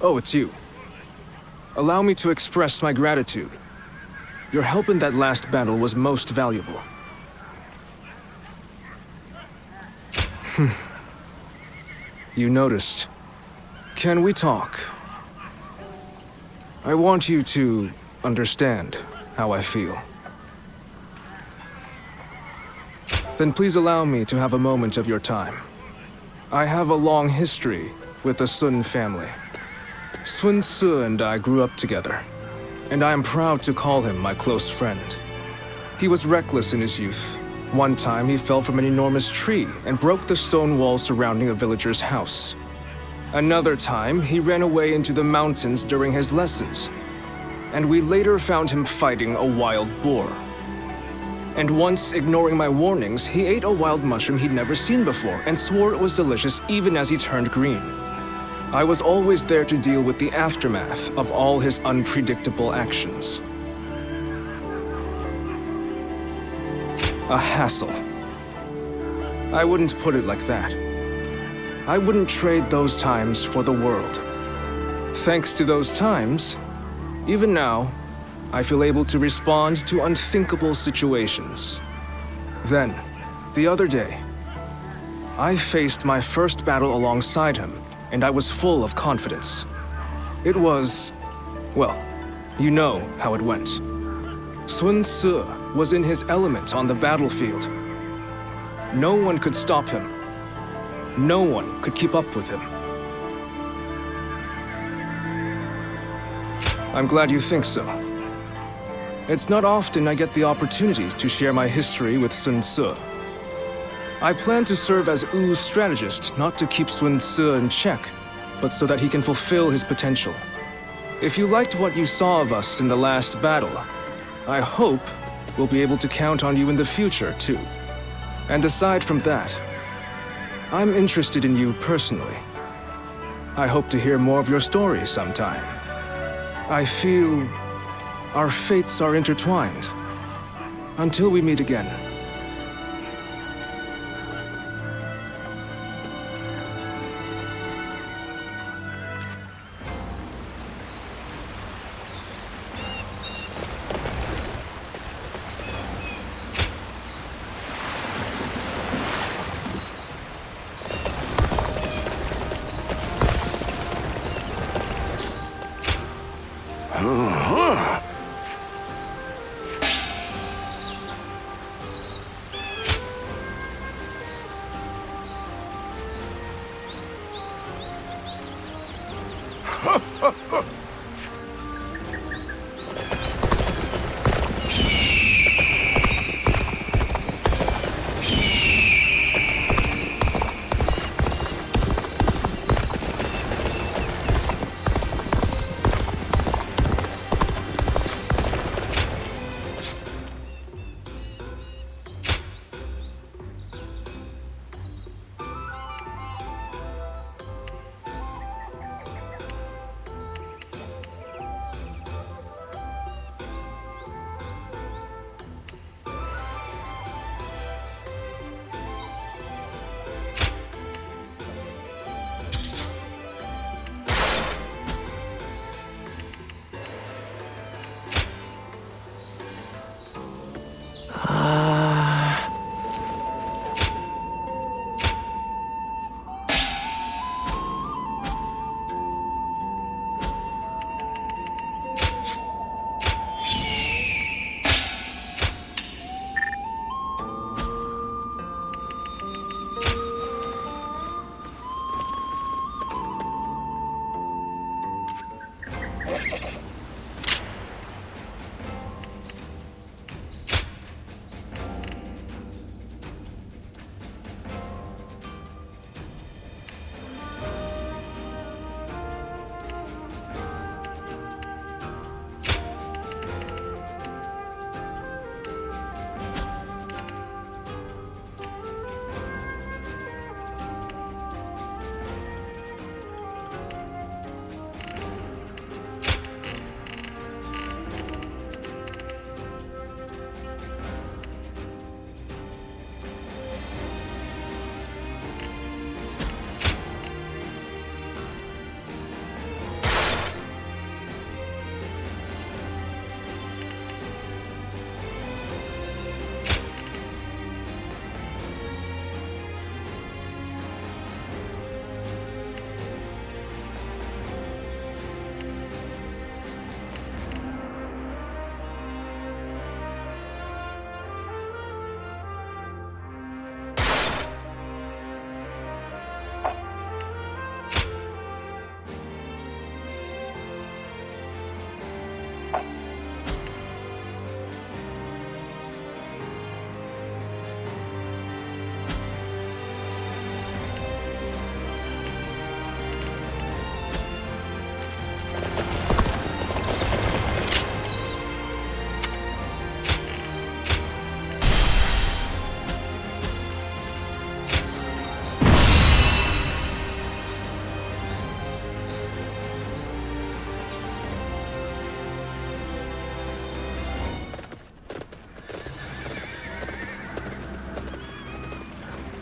Oh, it's you. Allow me to express my gratitude. Your help in that last battle was most valuable. You noticed. Can we talk? I want you to understand how I feel. Then please allow me to have a moment of your time. I have a long history with the Sun family. Sun Ce and I grew up together, and I am proud to call him my close friend. He was reckless in his youth. One time he fell from an enormous tree and broke the stone wall surrounding a villager's house. Another time, he ran away into the mountains during his lessons, and we later found him fighting a wild boar. And once, ignoring my warnings, he ate a wild mushroom he'd never seen before and swore it was delicious even as he turned green. I was always there to deal with the aftermath of all his unpredictable actions. A hassle. I wouldn't put it like that. I wouldn't trade those times for the world. Thanks to those times, even now, I feel able to respond to unthinkable situations. Then, the other day, I faced my first battle alongside him, and I was full of confidence. It was... well, you know how it went. Sun Ce was in his element on the battlefield. No one could stop him. No one could keep up with him. I'm glad you think so. It's not often I get the opportunity to share my history with Sun Ce. I plan to serve as Wu's strategist, not to keep Sun Ce in check, but so that he can fulfill his potential. If you liked what you saw of us in the last battle, I hope we'll be able to count on you in the future, too. And aside from that, I'm interested in you personally. I hope to hear more of your story sometime. I feel our fates are intertwined. Until we meet again.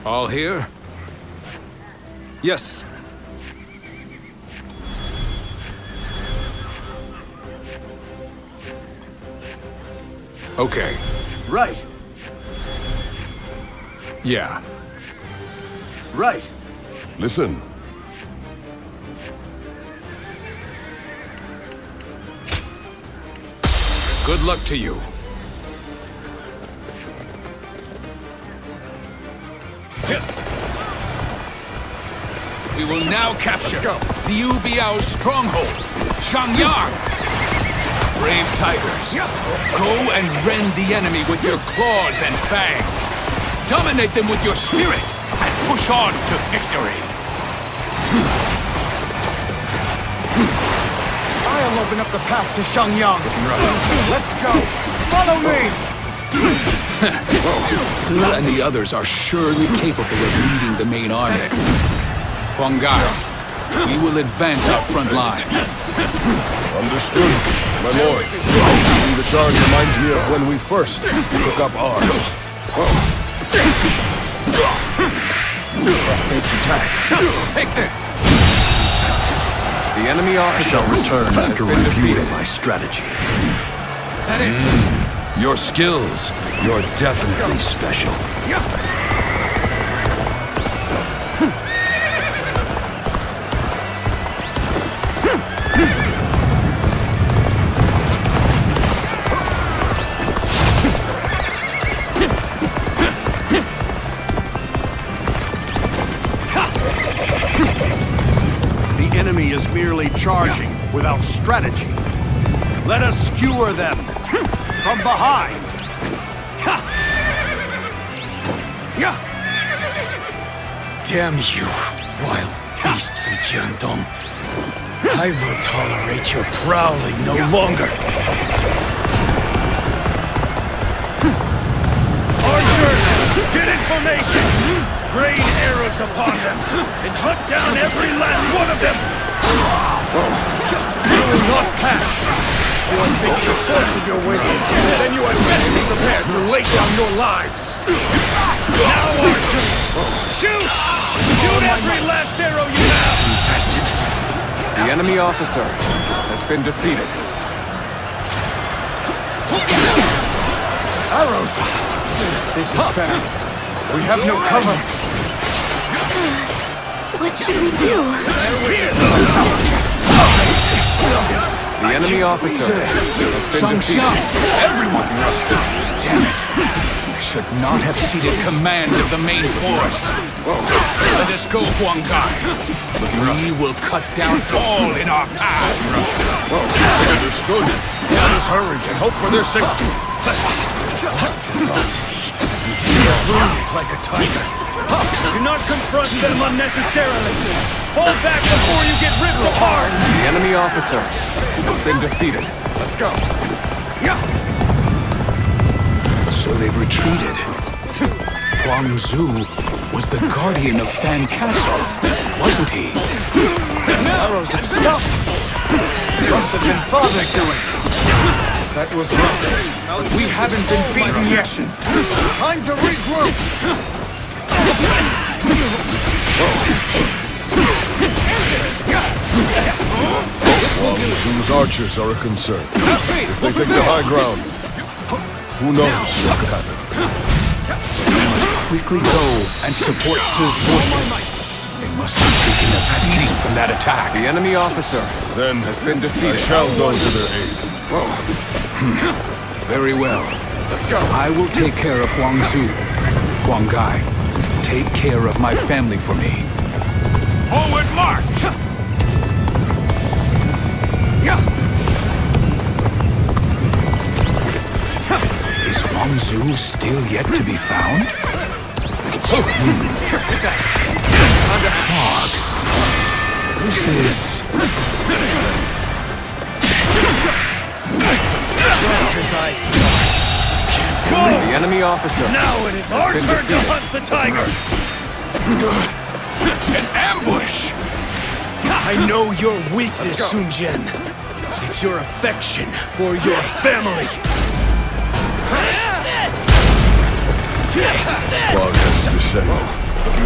All here? Yes. Okay. Right, Yeah. right. Listen. Good luck to you. We will now capture Liu Bei's stronghold, Shangyang. Brave tigers, go and rend the enemy with your claws and fangs. Dominate them with your spirit and push on to victory. I'll open up the path to Shangyang. Let's go. Follow me. Su and the others are surely capable of leading the main army. Huang Gai, we will advance our front line. Understood, my lord. The charge reminds me of when we first took up arms. First attack. Take this! The enemy officer Shall return after reviewing my strategy. Is that it? Your skills, you're definitely special. The enemy is merely charging without strategy. Let us skewer them from behind. Damn you, wild beasts of Jian. I will tolerate your prowling no longer. Archers, get in formation! Rain arrows upon them, and hunt down every last one of them! You will not pass! You are thinking of forcing your way in, then you are best prepared to lay down your lives! Now, archers! Shoot! Shoot every last arrow you have! Bastard. The enemy officer has been defeated. Arrows! This is bad. We have no cover. Sir, what should we do? The enemy officer has been defeated. Everyone! Damn it! I should not have ceded command of the main force. Let us go, Huang Gai. We will cut down all in our path. Understood. Let us hurry and hope for their safety. Like a tiger. Do not confront them unnecessarily. Fall back before you get ripped apart. The enemy officer has been defeated. Let's go. So they've retreated. Huang Zhu was the guardian of Fan Castle, wasn't he? Arrows have stopped. Must have been father's doing. That was wrong. We haven't been beaten yet. Time to regroup. These archers are a concern. If they take the high ground, who knows what could happen? We must quickly go and support Su's forces. They must have taken the passkey from that attack. The enemy officer Then has been defeated. I shall go to their aid. Very well. Let's go. I will take care of Huang Zhu. Huang Gai, take care of my family for me. Forward march! Huang Zhu still yet to be found? Fog. This is... Just as I Go! The enemy officer. Now it is our been turn to defeated. hunt the tiger! an ambush! I know your weakness, Sun Jian. It's your affection for your family. Fog has descended.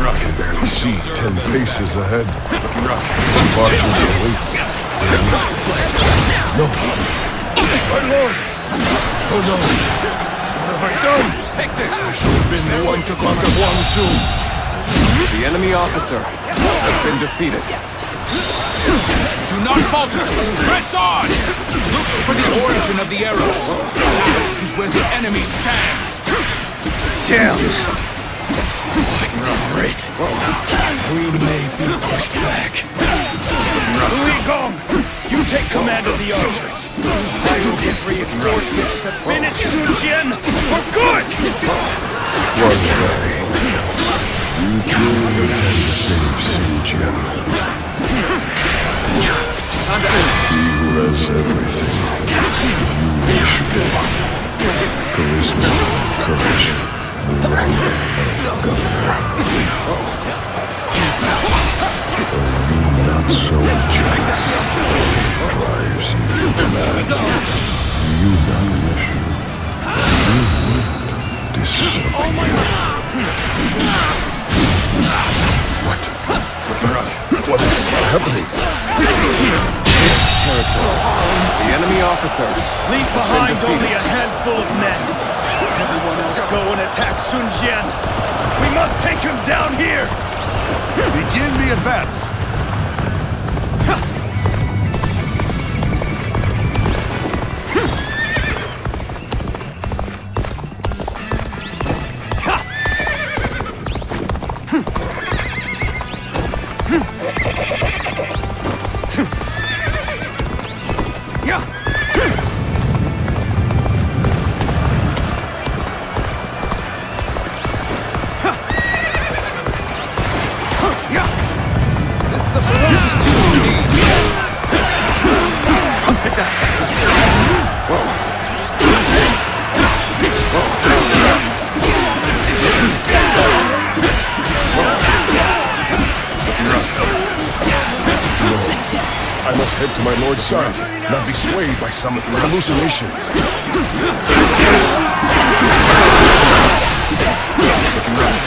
I can barely see 10 paces ahead. Marchers await. No. My lord! Oh no! What have I done? Take this! I should have been the one to conquer Huang Zhu. The enemy officer has been defeated. Do not falter! Press on! Look for the origin of the arrows. That is where the enemy stands. Damn! Great. We may be pushed back. Li Gong, you take command of the archers. I will get reinforcements to finish Sun Jian for good! One day, you truly intend to save Sun Jian. He who has everything you wish for. Charisma, courage, the rank of governor. Not so jealous. Drives you mad. You not wish you disappear. What is happening? This territory. The enemy officer. Leave behind only a handful of men. Everyone else go and attack Sun Jian. We must take him down here! Begin the advance! I must head to my lord's side, not be swayed by some hallucinations. Looking rough.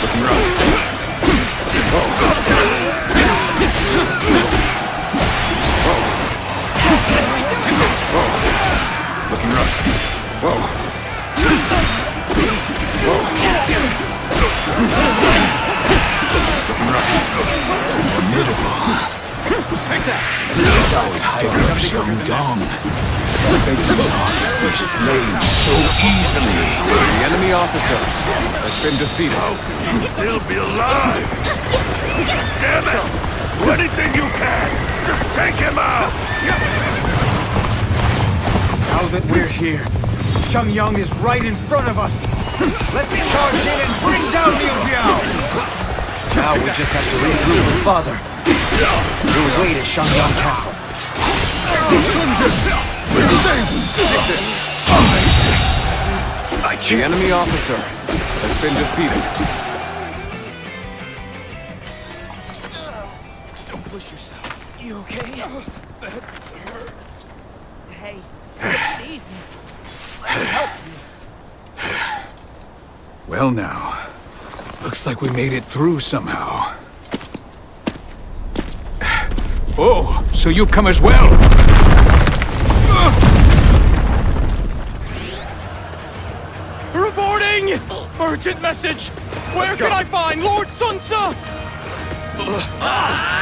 Looking rough. Take that! This is our tiger of Jian. They do not be slain so easily. The enemy officer has been defeated. Still be alive! Damn it! Do anything you can! Just take him out! Now that we're here, Shangyang is right in front of us. Let's charge in and bring down Liu Bei! Now we just have to regroup with Father. He was late at Shangyang Castle. The enemy officer has been defeated. Don't push yourself. You okay? Hey, take it easy. Let me help you. Well now, looks like we made it through somehow. Oh, so you've come as well? Reporting! Urgent message! Where can I find Lord Sun Tzu?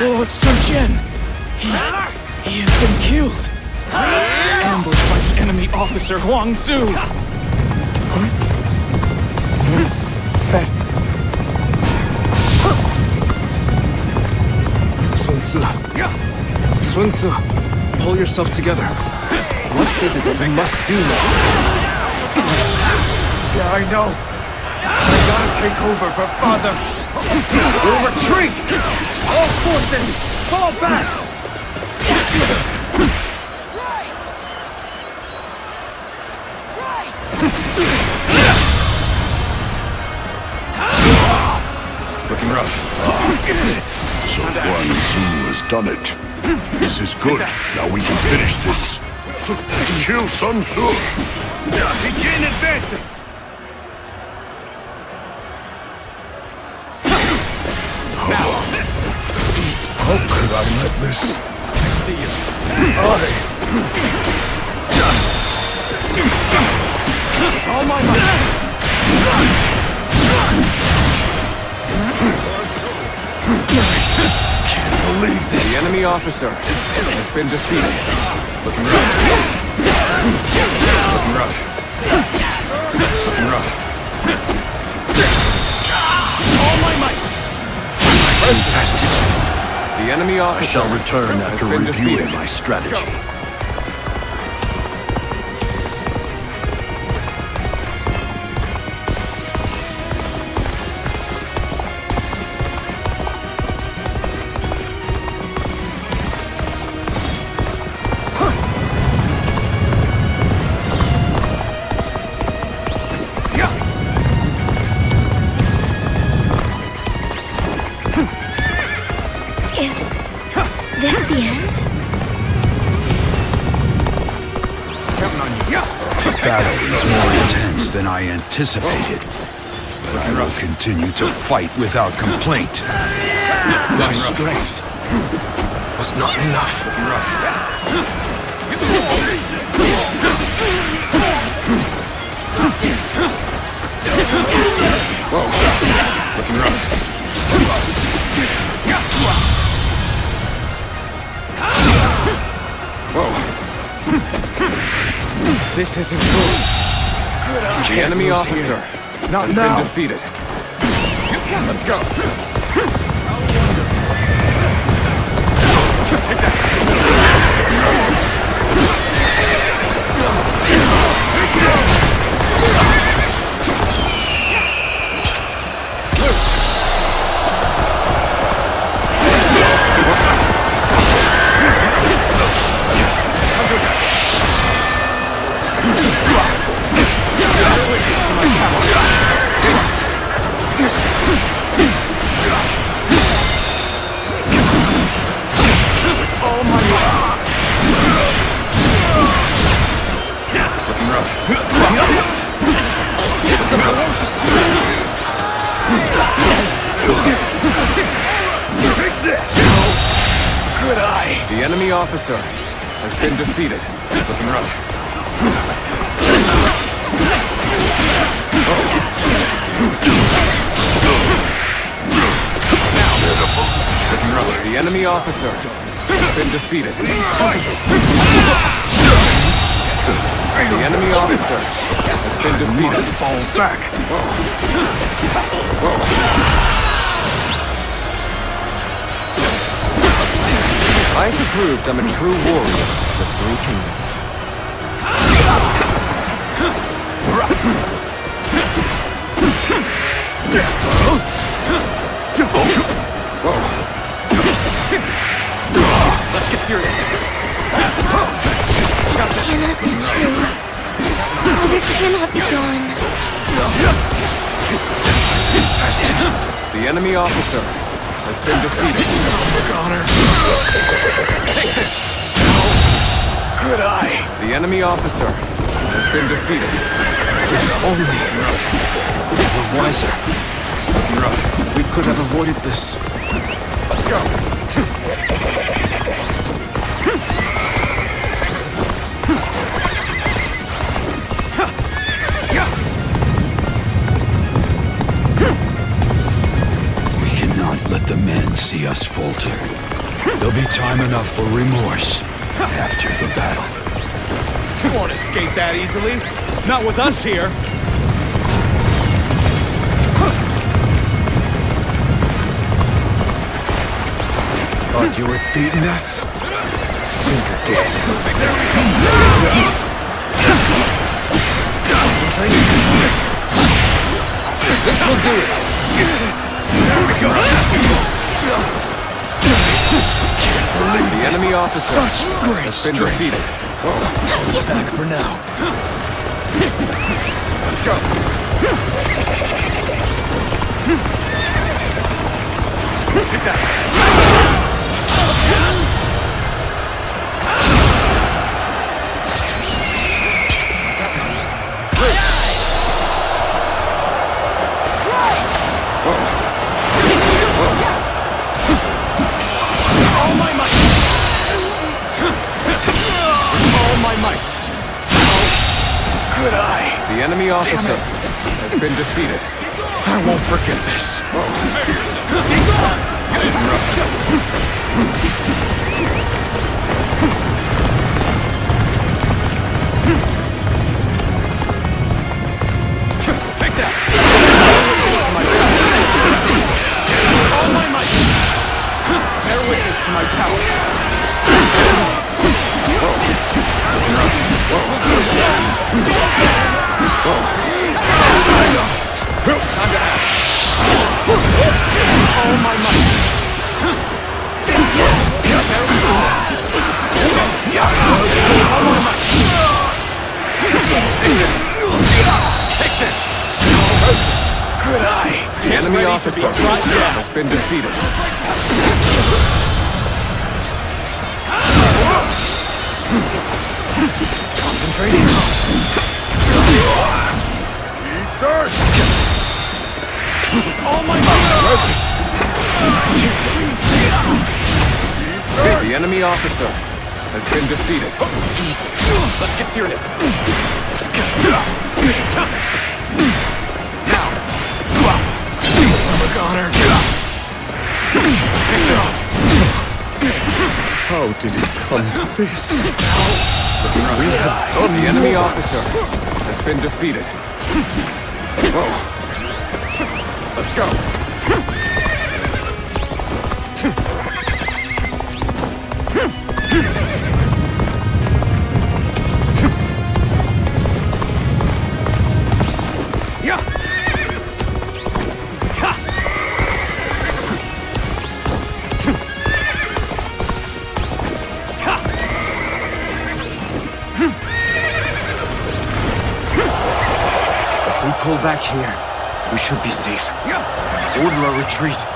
Lord Sun Jian! He has been killed! Ambushed by the enemy officer Huang Zhu! Sun Tzu. Sun Tzu, pull yourself together. What is it that we must do now? Yeah, I know. I gotta take over for Father. We'll retreat! All forces, fall back! Looking rough. So Guan Zu has done it. This is good. Now we can finish this. Kill Sun Tzu. Begin advancing! How could I let this? I see you. All my might! Can't believe this. The enemy officer has been defeated. Looking rough. Looking rough. Looking rough. All my might! The enemy I officer shall return has after been reviewing defeated. my strategy. Is this the end? The battle is more intense than I anticipated. But I will continue to fight without complaint. My strength was not enough. Looking rough. This isn't good. The enemy officer Not has now. been defeated. Let's go. Take that. Loose. Looking rough. Take this. Good eye. The enemy officer has been defeated. Looking rough. Looking rough. The enemy officer has been defeated. The enemy officer has been defeated. Fall back. I've proved I'm a true warrior of the Three Kingdoms. Let's get serious. Cannot be true. Mother cannot be gone. The enemy officer has been defeated. Take this. Good eye. The enemy officer has been defeated. If only we were wiser, we could have avoided this. Let's go. We cannot let the men see us falter. There'll be time enough for remorse after the battle. You won't escape that easily. Not with us here. Thought you were beating us? Finger again. This will do it. There we go. The enemy officer Has been defeated. back for now. Let's go. Take that. All my might. All my might. Good eye. The enemy officer has been defeated. I won't forget this. Take that. All my might. Bear witness to my power. Time to act. All my might. All my might. Take this. Take this. Good eye. The enemy officer has been defeated. Concentrating. Dirt. All my might. The enemy officer has been defeated. Easy. Let's get serious. Now. Look on her. Take this. How did it come to this? We have done. The enemy officer has been defeated. Let's go. Yeah. If we pull back here, we should be safe. Order a retreat.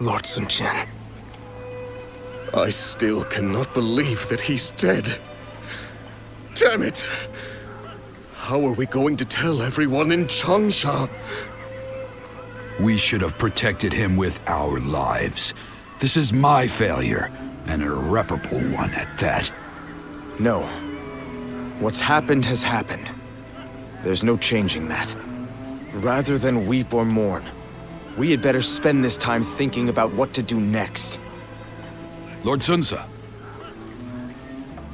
Lord Sun Jian. I still cannot believe that he's dead. Damn it! How are we going to tell everyone in Changsha? We should have protected him with our lives. This is my failure, an irreparable one at that. No. What's happened has happened. There's no changing that. Rather than weep or mourn, we had better spend this time thinking about what to do next. Lord Sunsa,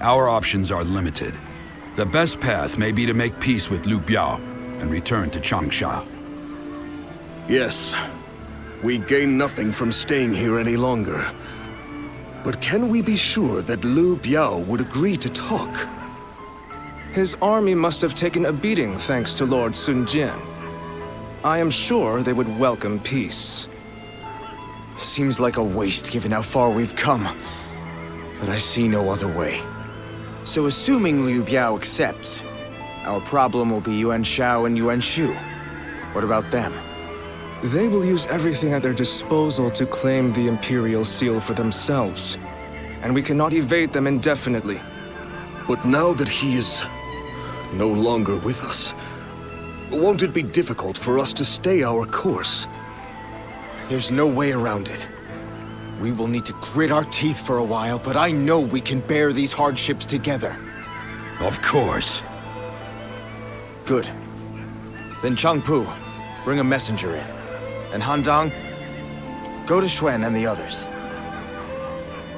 our options are limited. The best path may be to make peace with Liu Bei and return to Changsha. Yes. We gain nothing from staying here any longer. But can we be sure that Liu Bei would agree to talk? His army must have taken a beating thanks to Lord Sun Jian. I am sure they would welcome peace. Seems like a waste given how far we've come. But I see no other way. So assuming Liu Bei accepts, our problem will be Yuan Shao and Yuan Shu. What about them? They will use everything at their disposal to claim the Imperial Seal for themselves. And we cannot evade them indefinitely. But now that he is no longer with us, won't it be difficult for us to stay our course? There's no way around it. We will need to grit our teeth for a while, but I know we can bear these hardships together. Of course. Good. Then Changpu, bring a messenger in. And Handang, go to Xuan and the others.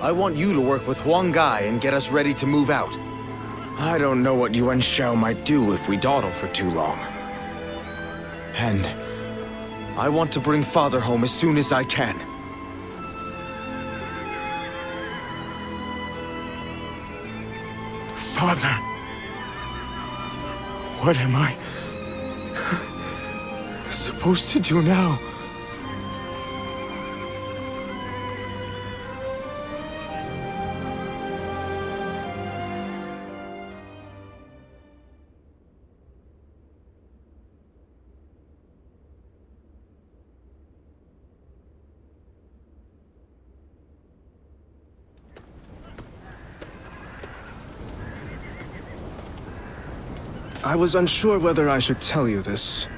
I want you to work with Huang Gai and get us ready to move out. I don't know what Yuan Shao might do if we dawdle for too long. And I want to bring Father home as soon as I can. Father... What am I supposed to do now? I was unsure whether I should tell you this,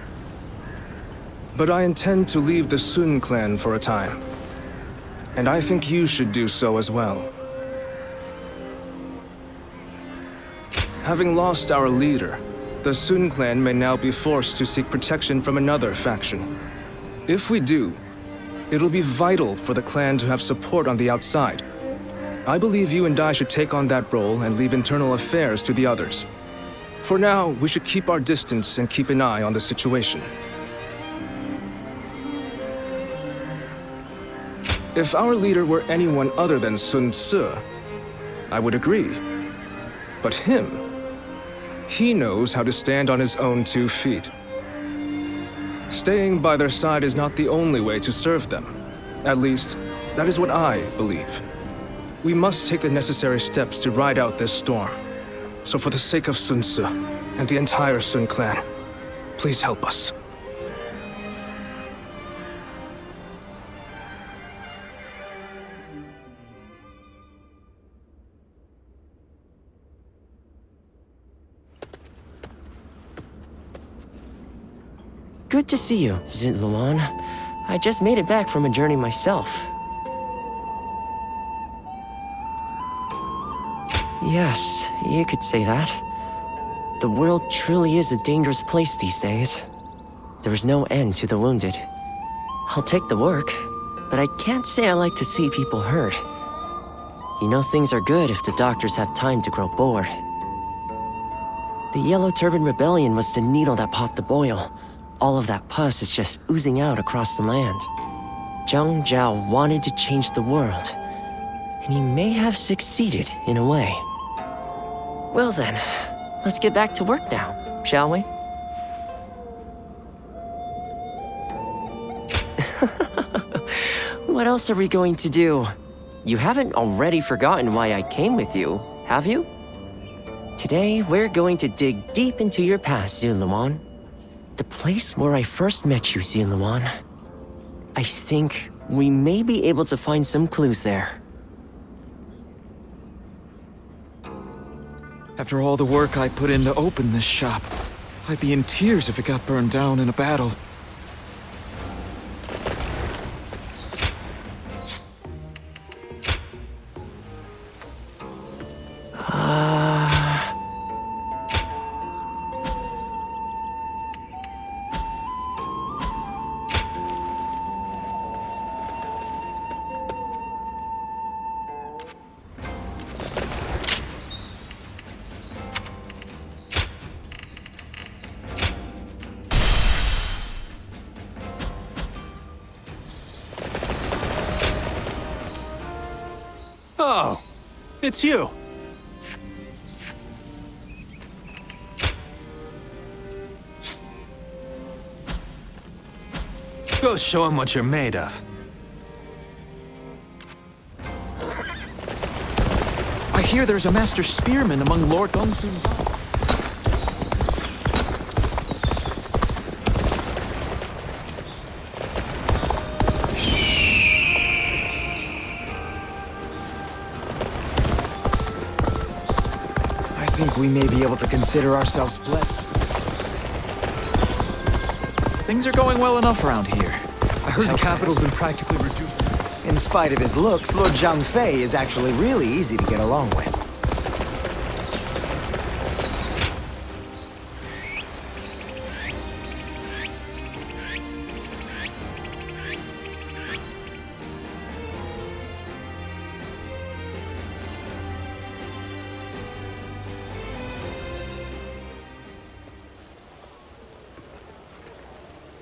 but I intend to leave the Sun clan for a time, and I think you should do so as well. Having lost our leader, the Sun clan may now be forced to seek protection from another faction. If we do, it'll be vital for the clan to have support on the outside. I believe you and I should take on that role and leave internal affairs to the others. For now, we should keep our distance and keep an eye on the situation. If our leader were anyone other than Sun Ce, I would agree. But he knows how to stand on his own 2 feet. Staying by their side is not the only way to serve them. At least, that is what I believe. We must take the necessary steps to ride out this storm. So for the sake of Sun Ce and the entire Sun clan, please help us. Good to see you, Zitluan. I just made it back from a journey myself. Yes, you could say that. The world truly is a dangerous place these days. There is no end to the wounded. I'll take the work, but I can't say I like to see people hurt. You know things are good if the doctors have time to grow bored. The Yellow Turban Rebellion was the needle that popped the boil. All of that pus is just oozing out across the land. Zhang Zhao wanted to change the world, and he may have succeeded in a way. Well then, let's get back to work now, shall we? What else are we going to do? You haven't already forgotten why I came with you, have you? Today, we're going to dig deep into your past, Zitluan. The place where I first met you, Zitluan. I think we may be able to find some clues there. After all the work I put in to open this shop, I'd be in tears if it got burned down in a battle. Oh, it's you. Go show him what you're made of. I hear there's a master spearman among Lord Gongsun's. think we may be able to consider ourselves blessed. Things are going well enough around here. I heard the capital's been practically reduced. In spite of his looks, Lord Zhang Fei is actually really easy to get along with.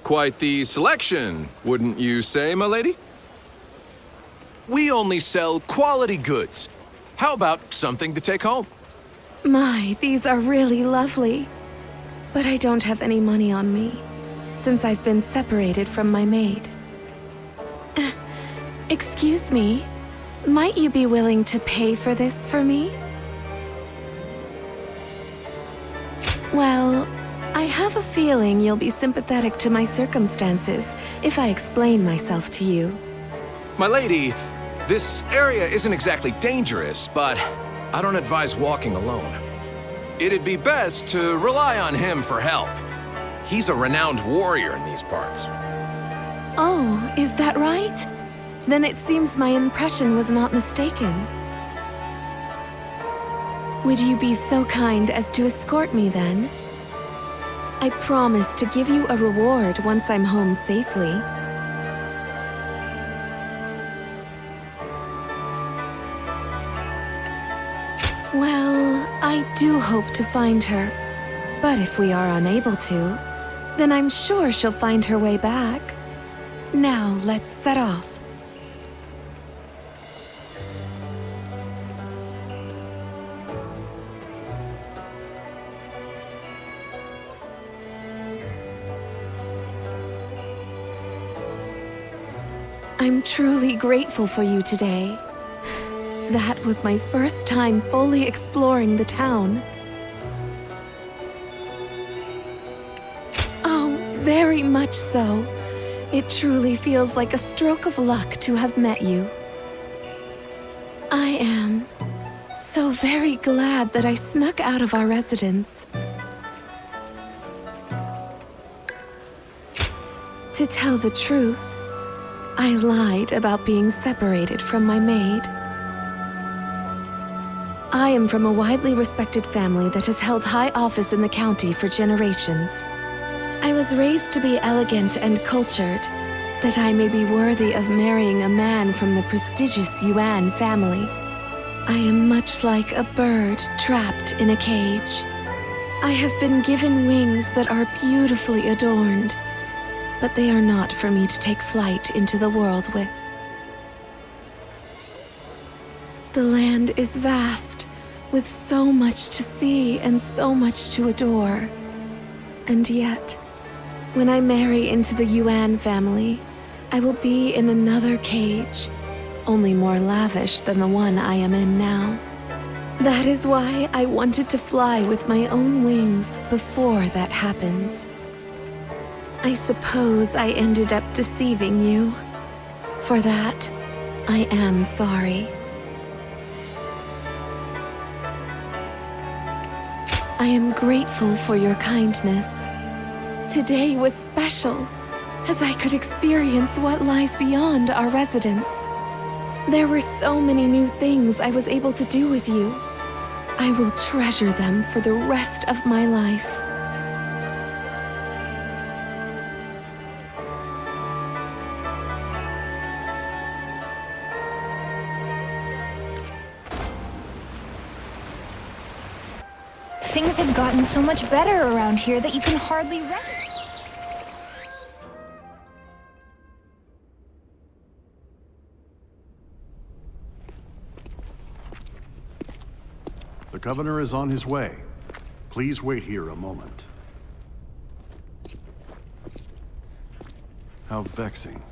Quite the selection, wouldn't you say, my lady? We only sell quality goods. How about something to take home? My, these are really lovely. But I don't have any money on me, since I've been separated from my maid. Excuse me, might you be willing to pay for this for me? Well, I have a feeling you'll be sympathetic to my circumstances if I explain myself to you. My lady, this area isn't exactly dangerous, but I don't advise walking alone. It'd be best to rely on him for help. He's a renowned warrior in these parts. Oh, is that right? Then it seems my impression was not mistaken. Would you be so kind as to escort me then? I promise to give you a reward once I'm home safely. Well, I do hope to find her. But if we are unable to, then I'm sure she'll find her way back. Now, let's set off. I'm truly grateful for you today. That was my first time fully exploring the town. Oh, very much so. It truly feels like a stroke of luck to have met you. I am so very glad that I snuck out of our residence. To tell the truth, I lied about being separated from my maid. I am from a widely respected family that has held high office in the county for generations. I was raised to be elegant and cultured, that I may be worthy of marrying a man from the prestigious Yuan family. I am much like a bird trapped in a cage. I have been given wings that are beautifully adorned, but they are not for me to take flight into the world with. The land is vast, with so much to see and so much to adore. And yet, when I marry into the Yuan family, I will be in another cage, only more lavish than the one I am in now. That is why I wanted to fly with my own wings before that happens. I suppose I ended up deceiving you. For that, I am sorry. I am grateful for your kindness. Today was special, as I could experience what lies beyond our residence. There were so many new things I was able to do with you. I will treasure them for the rest of my life. Things have gotten so much better around here that you can hardly recognize. The governor is on his way. Please wait here a moment. How vexing.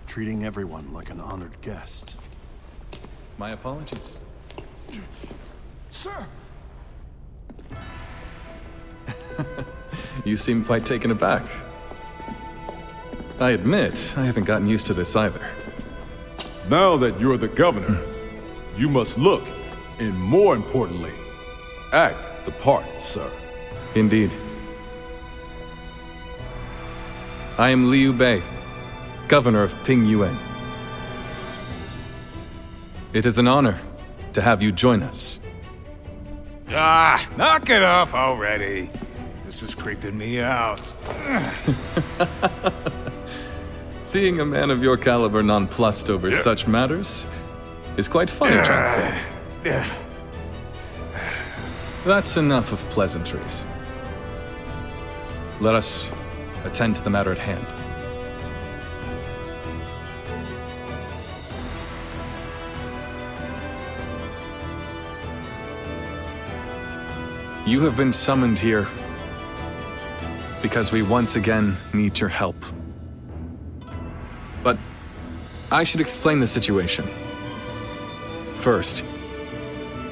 Treating everyone like an honored guest. My apologies. Sir! You seem quite taken aback. I admit, I haven't gotten used to this either. Now that you're the governor, you must look, and more importantly, act the part, sir. Indeed. I am Liu Bei, governor of Ping Yuan. It is an honor to have you join us. Ah, knock it off already. This is creeping me out. Seeing a man of your caliber nonplussed over such matters is quite funny, Jian. That's enough of pleasantries. Let us attend to the matter at hand. You have been summoned here because we once again need your help. But I should explain the situation. First,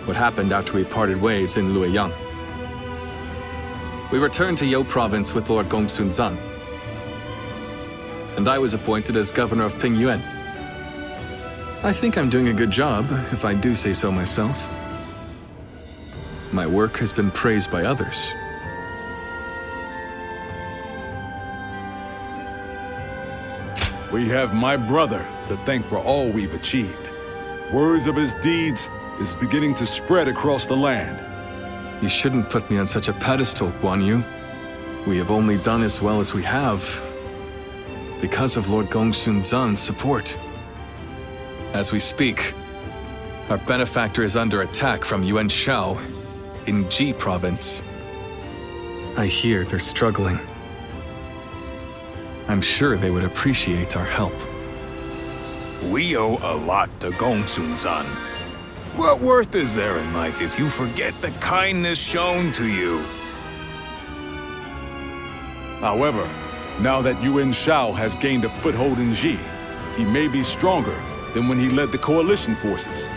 what happened after we parted ways in Luoyang. We returned to You province with Lord Gongsun Zan, and I was appointed as governor of Ping Yuan. I think I'm doing a good job, if I do say so myself. My work has been praised by others. We have my brother to thank for all we've achieved. Words of his deeds is beginning to spread across the land. You shouldn't put me on such a pedestal, Guan Yu. We have only done as well as we have because of Lord Gongsun Zan's support. As we speak, our benefactor is under attack from Yuan Shao in Ji province. I hear they're struggling. I'm sure they would appreciate our help. We owe a lot to Gongsun-san. What worth is there in life if you forget the kindness shown to you? However, now that Yuan Shao has gained a foothold in Ji, he may be stronger than when he led the coalition forces.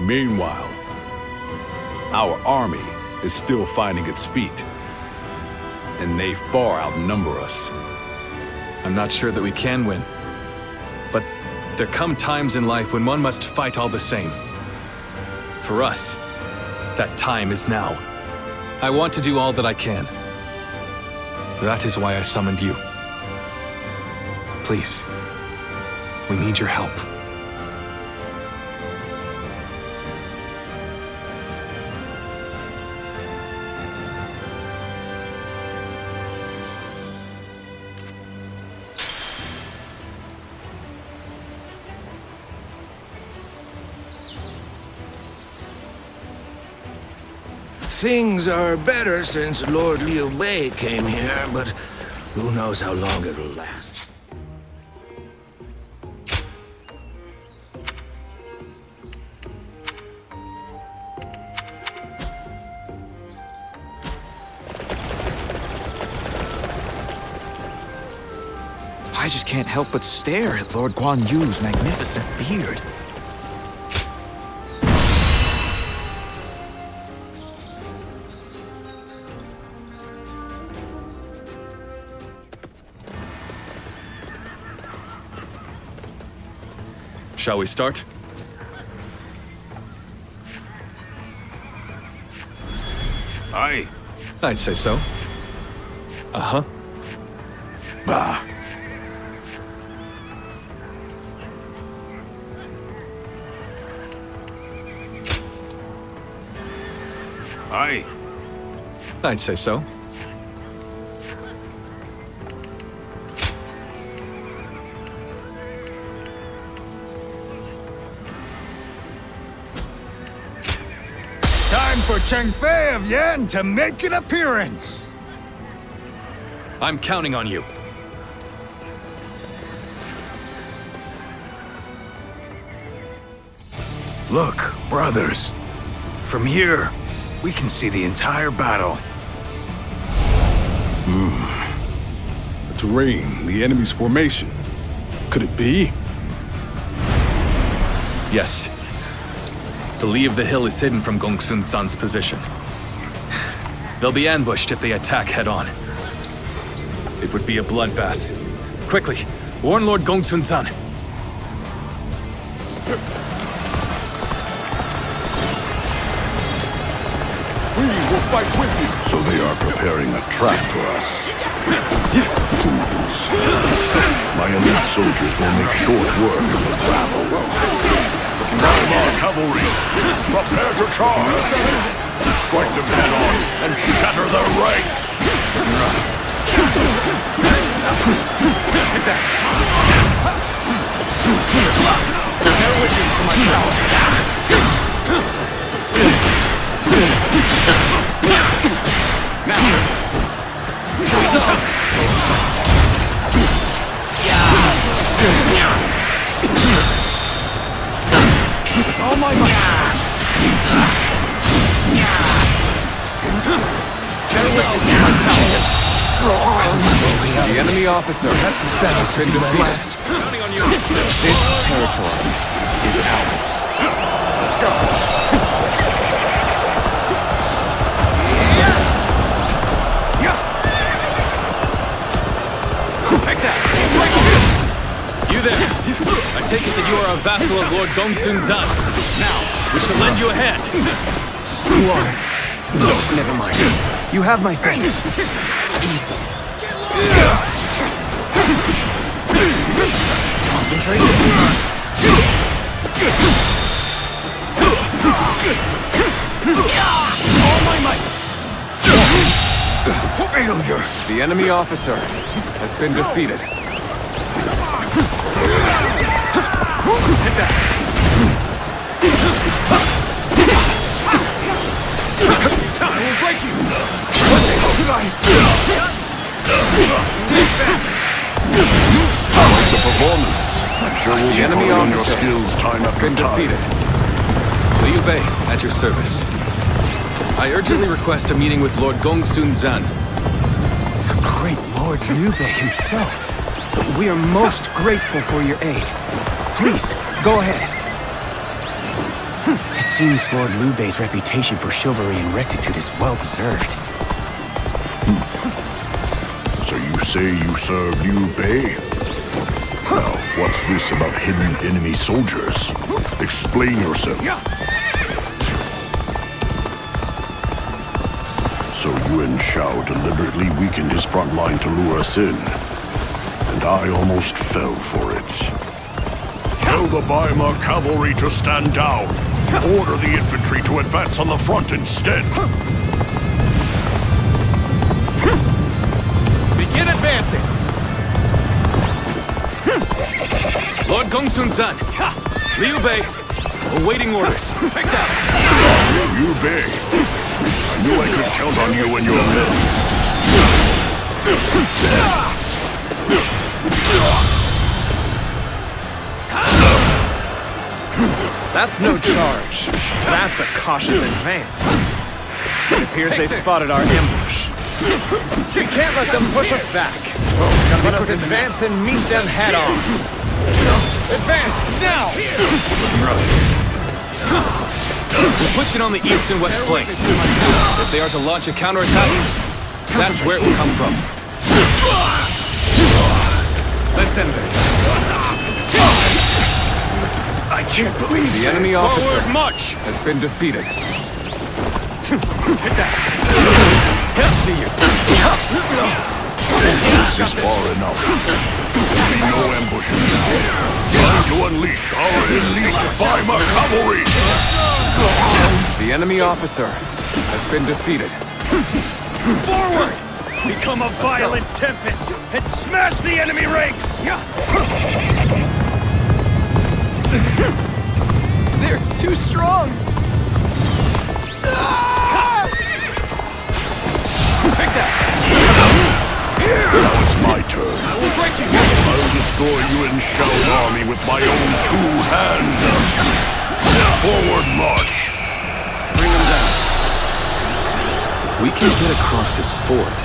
Meanwhile, our army is still finding its feet, and they far outnumber us. I'm not sure that we can win, but there come times in life when one must fight all the same. For us, that time is now. I want to do all that I can. That is why I summoned you. Please, we need your help. Things are better since Lord Liu Bei came here, but who knows how long it'll last. I just can't help but stare at Lord Guan Yu's magnificent beard. Shall we start? Aye. I'd say so. Uh-huh. Bah. Aye. I'd say so. Time for Cheng Fei of Yan to make an appearance. I'm counting on you. Look, brothers. From here, we can see the entire battle. The terrain, the enemy's formation. Could it be? Yes. The lee of the hill is hidden from Gongsun Zan's position. They'll be ambushed if they attack head-on. It would be a bloodbath. Quickly, warn Lord Gongsun Zan. We will fight with you. So they are preparing a trap for us. Fools. My elite soldiers will make short work of the rabble. Our cavalry, prepare to charge. Strike them head on and shatter their ranks. Take that. Bear witness to my power. Now. Here we go. With all my might. Bear witness to my power. The enemy officer has been defeated. This territory is ours. Let's go. Yes! Yeah! Take that! You there! I take it that you are a vassal of Lord Gongsun Zan. Now, we shall lend you a hand. Who are? No, never mind. You have my thanks. Easy. Concentrate. All my might. Failure. The enemy officer has been defeated. Take that. I will break you. Should I? I like the performance. I'm sure we'll be calling on your skills time after time. Liu Bei, at your service. I urgently request a meeting with Lord Gongsun Zan. The great Lord Liu Bei himself. We are most grateful for your aid. Please, go ahead. It seems Lord Liu Bei's reputation for chivalry and rectitude is well-deserved. So you say you serve Liu Bei? Now, what's this about hidden enemy soldiers? Explain yourself. So Yuan Shao deliberately weakened his front line to lure us in. And I almost fell for it. Tell the Baima cavalry to stand down. Order the infantry to advance on the front instead. Begin advancing! Lord Gongsun Zan, Liu Bei, awaiting orders. Take that! Liu Bei, I knew I could count on you and your men. That's no charge. That's a cautious advance. It appears they spotted our ambush. We can't let them push us back. Let us advance and meet them head on. Advance, now! We'll push it on the east and west flanks. If they are to launch a counterattack, that's where it will come from. Let's end this. I can't believe the enemy officer has been defeated. Take that. He'll see you. This is far enough. No ambushes now. Time to unleash our elite Baima cavalry. The enemy officer has been defeated. Forward! Become a violent tempest and smash the enemy ranks! They're too strong! Take that! Now it's my turn. I'll destroy Yuan Shao's army with my own 2 hands. Forward march! Bring them down. If we can get across this ford,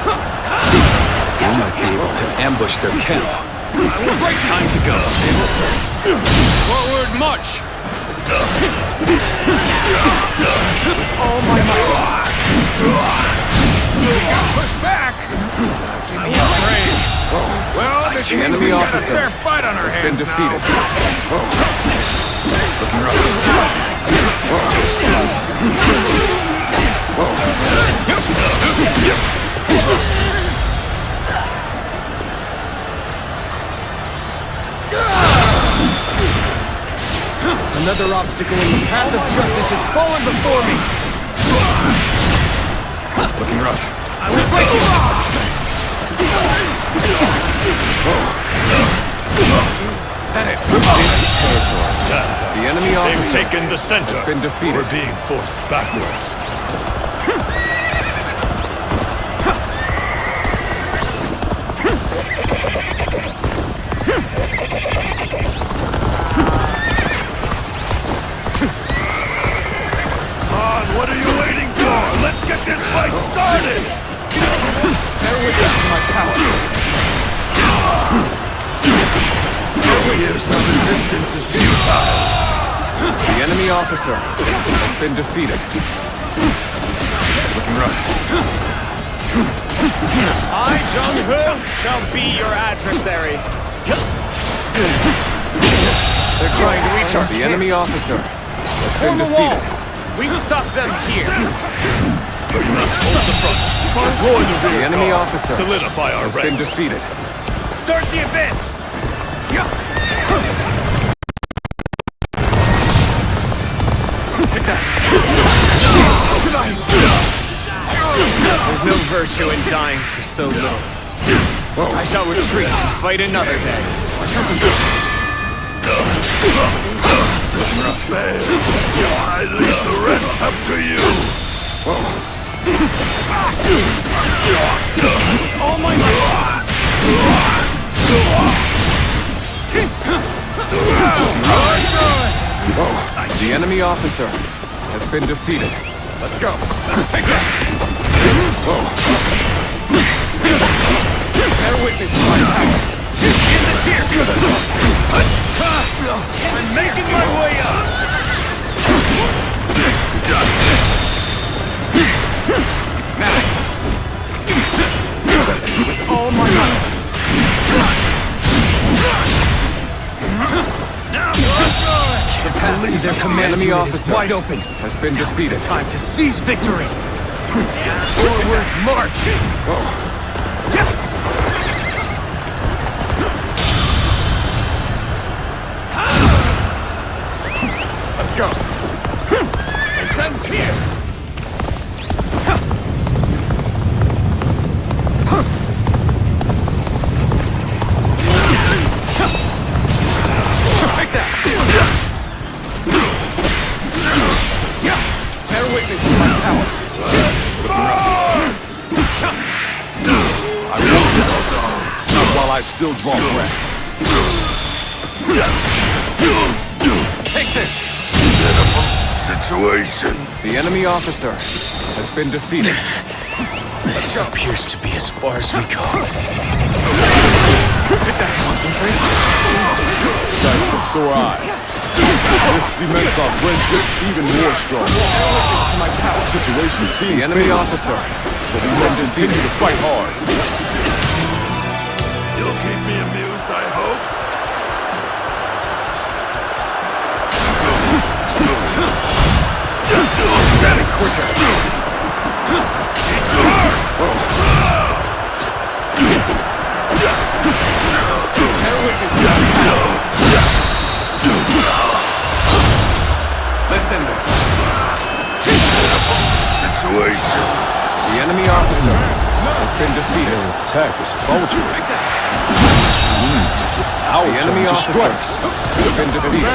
we might be able to ambush their camp. Time to go. Forward march! All my might. Push back! Give me a break. Well, this The enemy officer fair fight on our has been hands defeated. Looking rough. Another obstacle in the path of justice has fallen before me! Looking rough. I will break you! Is that it? This territory. The enemy They've officer taken the center. has been defeated. We're being forced backwards. What are you waiting for? Let's get this fight started! Bear witness to my power. Here's the resistance is futile. The enemy officer has been defeated. Looking rough. I, Zhang shall be your adversary. They're trying to reach our The enemy officer has been Form a wall. defeated. We stop them here. We must hold the front. Deploy the The rear enemy guard. officer Solidify our has been ranks. defeated. Start the advance. Take that. There's no virtue in dying for so little. I shall retreat and fight another day. I leave the rest up to you. All my might. The enemy officer has been defeated. Let's go. Take that. Bear witness to my power. End this here. I'm making my way up. Now. With all my might. The path to their command enemy officer wide open. has been defeated. Time to seize victory. Forward march. Let's go. Descends here. Take that. Bear witness to my power. I will not while I still draw breath. Take this. Situation. The enemy officer has been defeated. This appears to be as far as we go. Take that. Concentrate. Sight for sore eyes. This cements our friendship even more strong. To my power. Situation seems The enemy favorable, officer but we must continue to fight hard. You'll keep me amused, I hope. Get it quicker. Let's end this. Situation. The enemy officer has been defeated. Their attack is faltering. Take that. It's our The enemy turn to officer strike. has been defeated.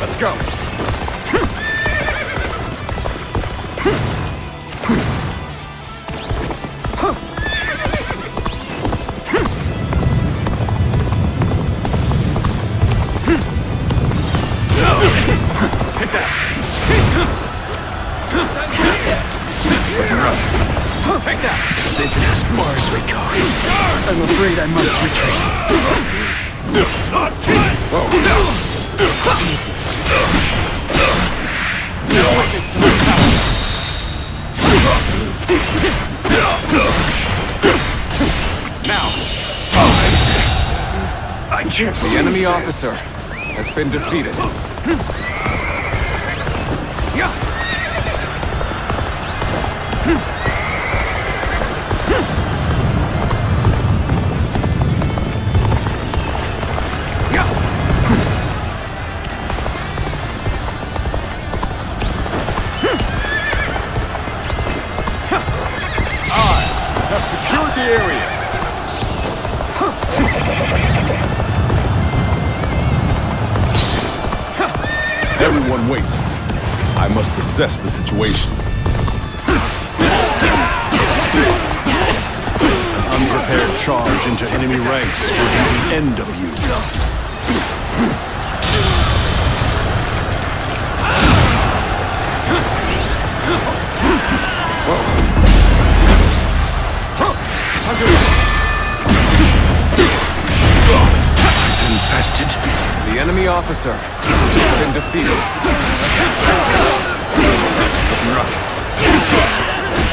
Let's go. Take that. Take that. This is as far as we go. I'm afraid I must retreat. Easy. Witness to my power. Now. I can't. The enemy officer has been defeated. I must assess the situation. An unprepared charge into enemy ranks will be the end of you. Infested. The enemy officer has been defeated. Looking rough.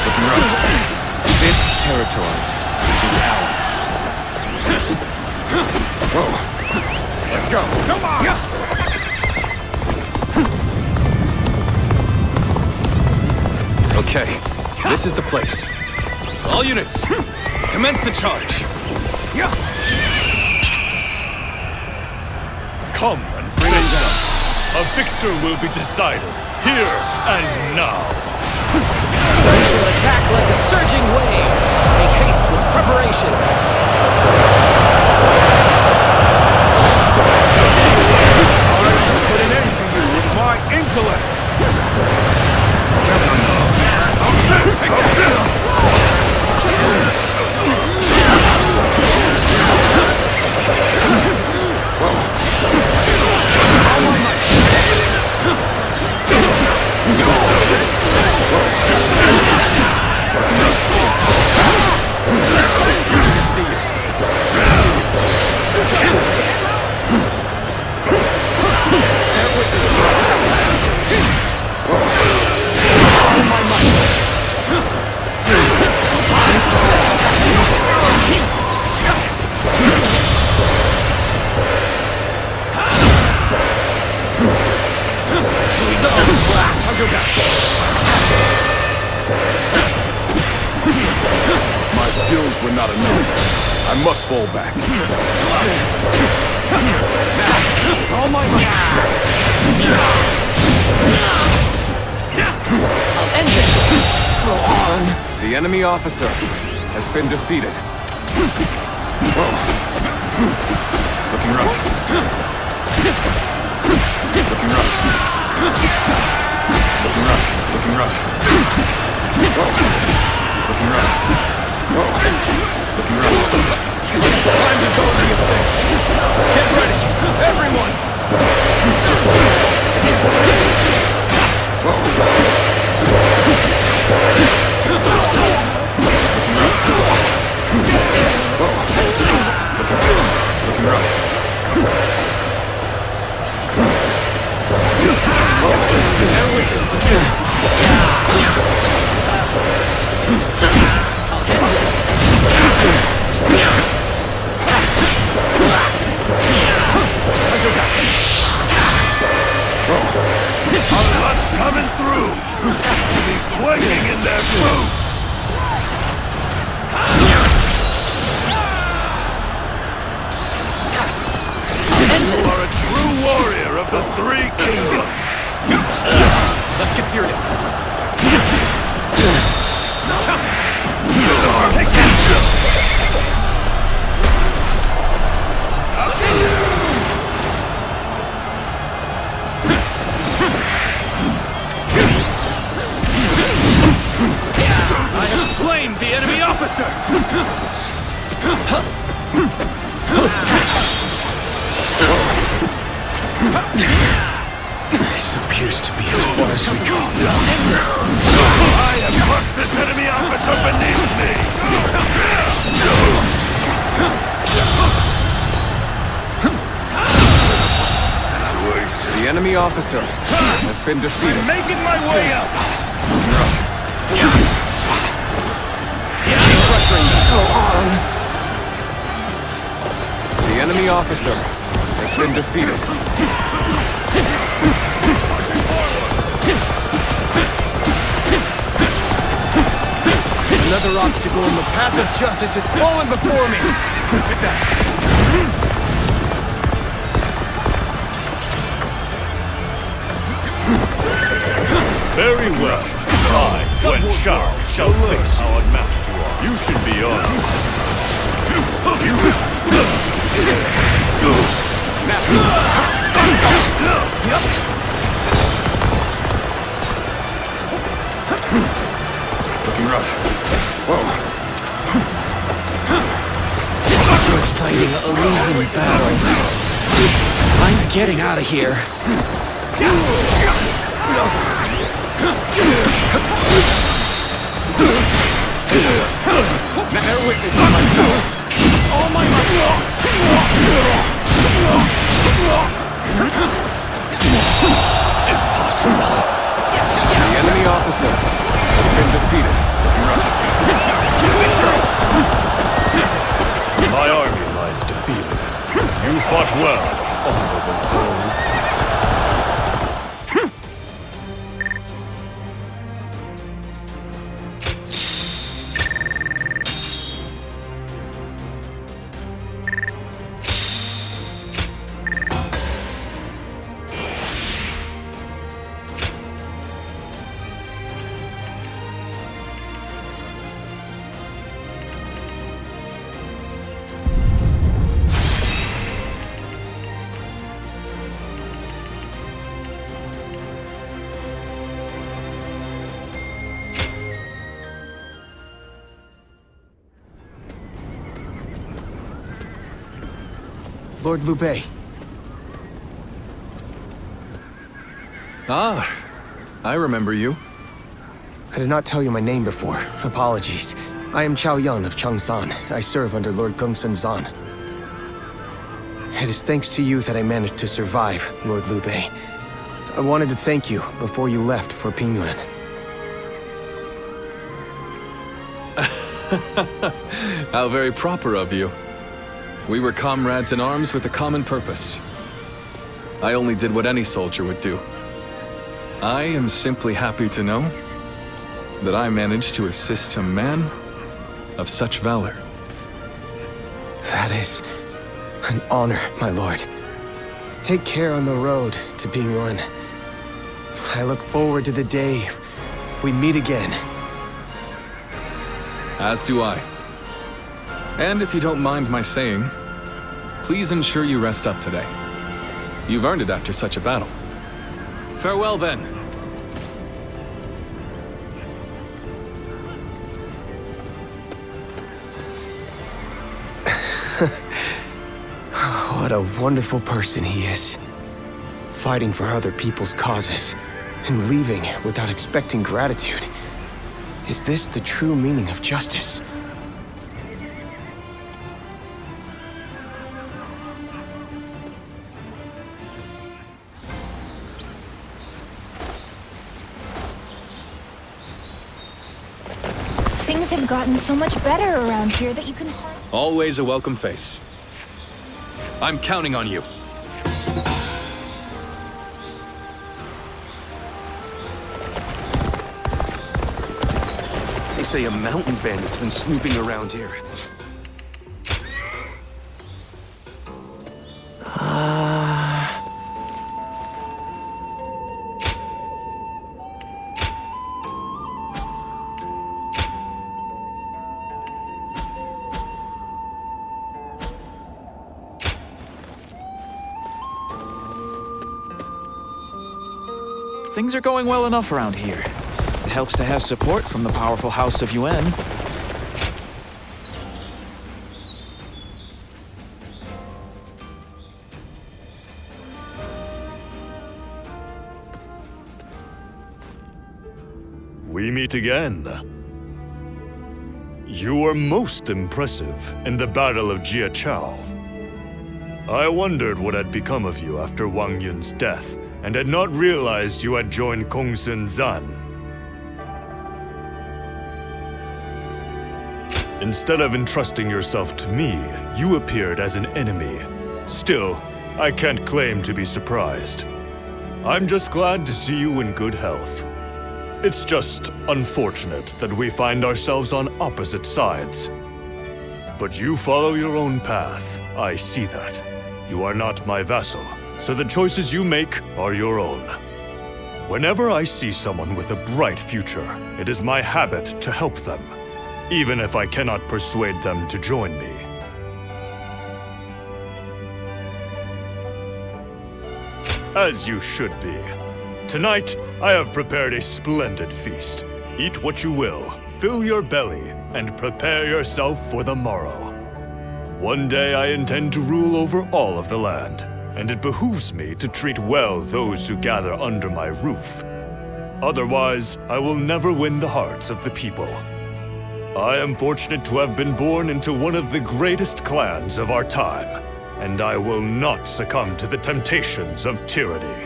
Looking rough. This territory is ours. Whoa. Let's go. Come on! Okay, this is the place. All units, commence the charge. Come and face us. A victor will be decided here and now. We shall attack like a surging wave. Make haste with preparations. I shall put an end to you with my intellect. Take My skills were not enough. I must fall back. all my might. I'll end this. Go on. The enemy officer has been defeated. Looking rough. Looking rough. Looking rough. Looking rough. Looking rough. Looking rough. Time to go to your face. Get ready, everyone. Looking rough. I'll end this. Our luck's coming through. He's quaking in their boots. You are a true warrior of the Three Kingdoms. Let's get serious. Take this. I have slain the enemy officer! This appears to be as far as we come. I have crushed this enemy officer beneath me! The enemy officer has been defeated. I'm making my way up! Go on. The enemy officer has been defeated. Another obstacle in the path of justice has fallen before me! Take that! Very well. I, Wen Shao, shall face how unmatched you are. You should be honest. getting out of here. Bear witness on my power. All my might. Impossible. The enemy officer has been defeated. My army lies defeated. You fought well, honorable Zhuo. Lord Liu Bei. Ah, I remember you. I did not tell you my name before. Apologies. I am Cao Cao of Changsan. I serve under Lord Gongsun Zan. It is thanks to you that I managed to survive, Lord Liu Bei. I wanted to thank you before you left for Pingyuan. How very proper of you. We were comrades in arms with a common purpose. I only did what any soldier would do. I am simply happy to know that I managed to assist a man of such valor. That is an honor, my lord. Take care on the road to Pingyuan. I look forward to the day we meet again. As do I. And if you don't mind my saying, please ensure you rest up today. You've earned it after such a battle. Farewell then. What a wonderful person he is. Fighting for other people's causes, and leaving without expecting gratitude. Is this the true meaning of justice? Things have gotten so much better around here that you can... Always a welcome face. I'm counting on you. They say a mountain bandit's been snooping around here. Things are going well enough around here. It helps to have support from the powerful House of Yuan. We meet again. You were most impressive in the Battle of Diaochan. I wondered what had become of you after Wang Yun's death, and had not realized you had joined Gongsun Zan. Instead of entrusting yourself to me, you appeared as an enemy. Still, I can't claim to be surprised. I'm just glad to see you in good health. It's just unfortunate that we find ourselves on opposite sides. But you follow your own path, I see that. You are not my vassal, so the choices you make are your own. Whenever I see someone with a bright future, it is my habit to help them, even if I cannot persuade them to join me. As you should be. Tonight, I have prepared a splendid feast. Eat what you will, fill your belly, and prepare yourself for the morrow. One day I intend to rule over all of the land, and it behooves me to treat well those who gather under my roof. Otherwise, I will never win the hearts of the people. I am fortunate to have been born into one of the greatest clans of our time, and I will not succumb to the temptations of tyranny.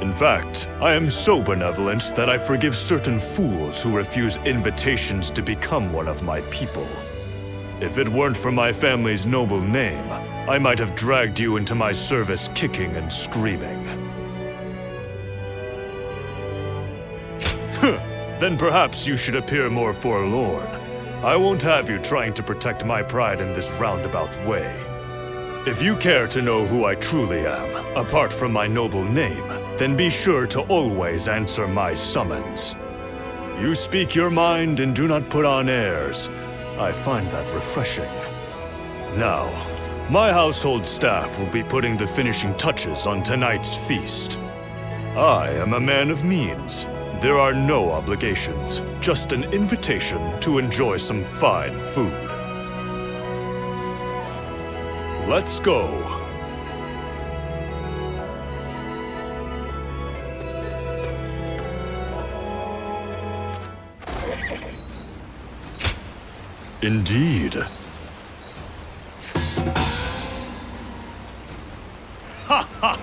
In fact, I am so benevolent that I forgive certain fools who refuse invitations to become one of my people. If it weren't for my family's noble name, I might have dragged you into my service kicking and screaming. Then perhaps you should appear more forlorn. I won't have you trying to protect my pride in this roundabout way. If you care to know who I truly am, apart from my noble name, then be sure to always answer my summons. You speak your mind and do not put on airs. I find that refreshing. Now, my household staff will be putting the finishing touches on tonight's feast. I am a man of means. There are no obligations, just an invitation to enjoy some fine food. Let's go. Indeed. Ha ha!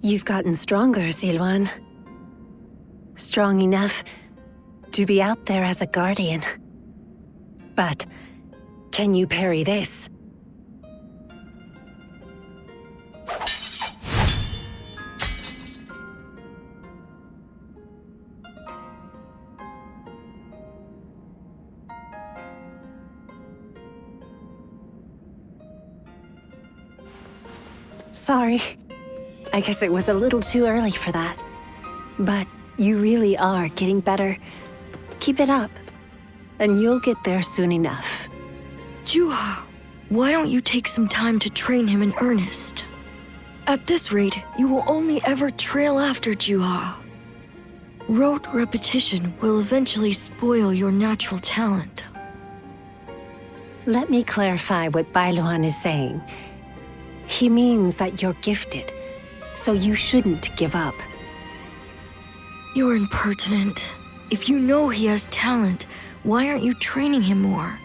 You've gotten stronger, Zilwan. Strong enough to be out there as a guardian. But can you parry this? Sorry. I guess it was a little too early for that. But you really are getting better. Keep it up, and you'll get there soon enough. Zhuo, why don't you take some time to train him in earnest? At this rate, you will only ever trail after Zhuo. Rote repetition will eventually spoil your natural talent. Let me clarify what Bailuan is saying. He means that you're gifted, so you shouldn't give up. You're impertinent. If you know he has talent, why aren't you training him more?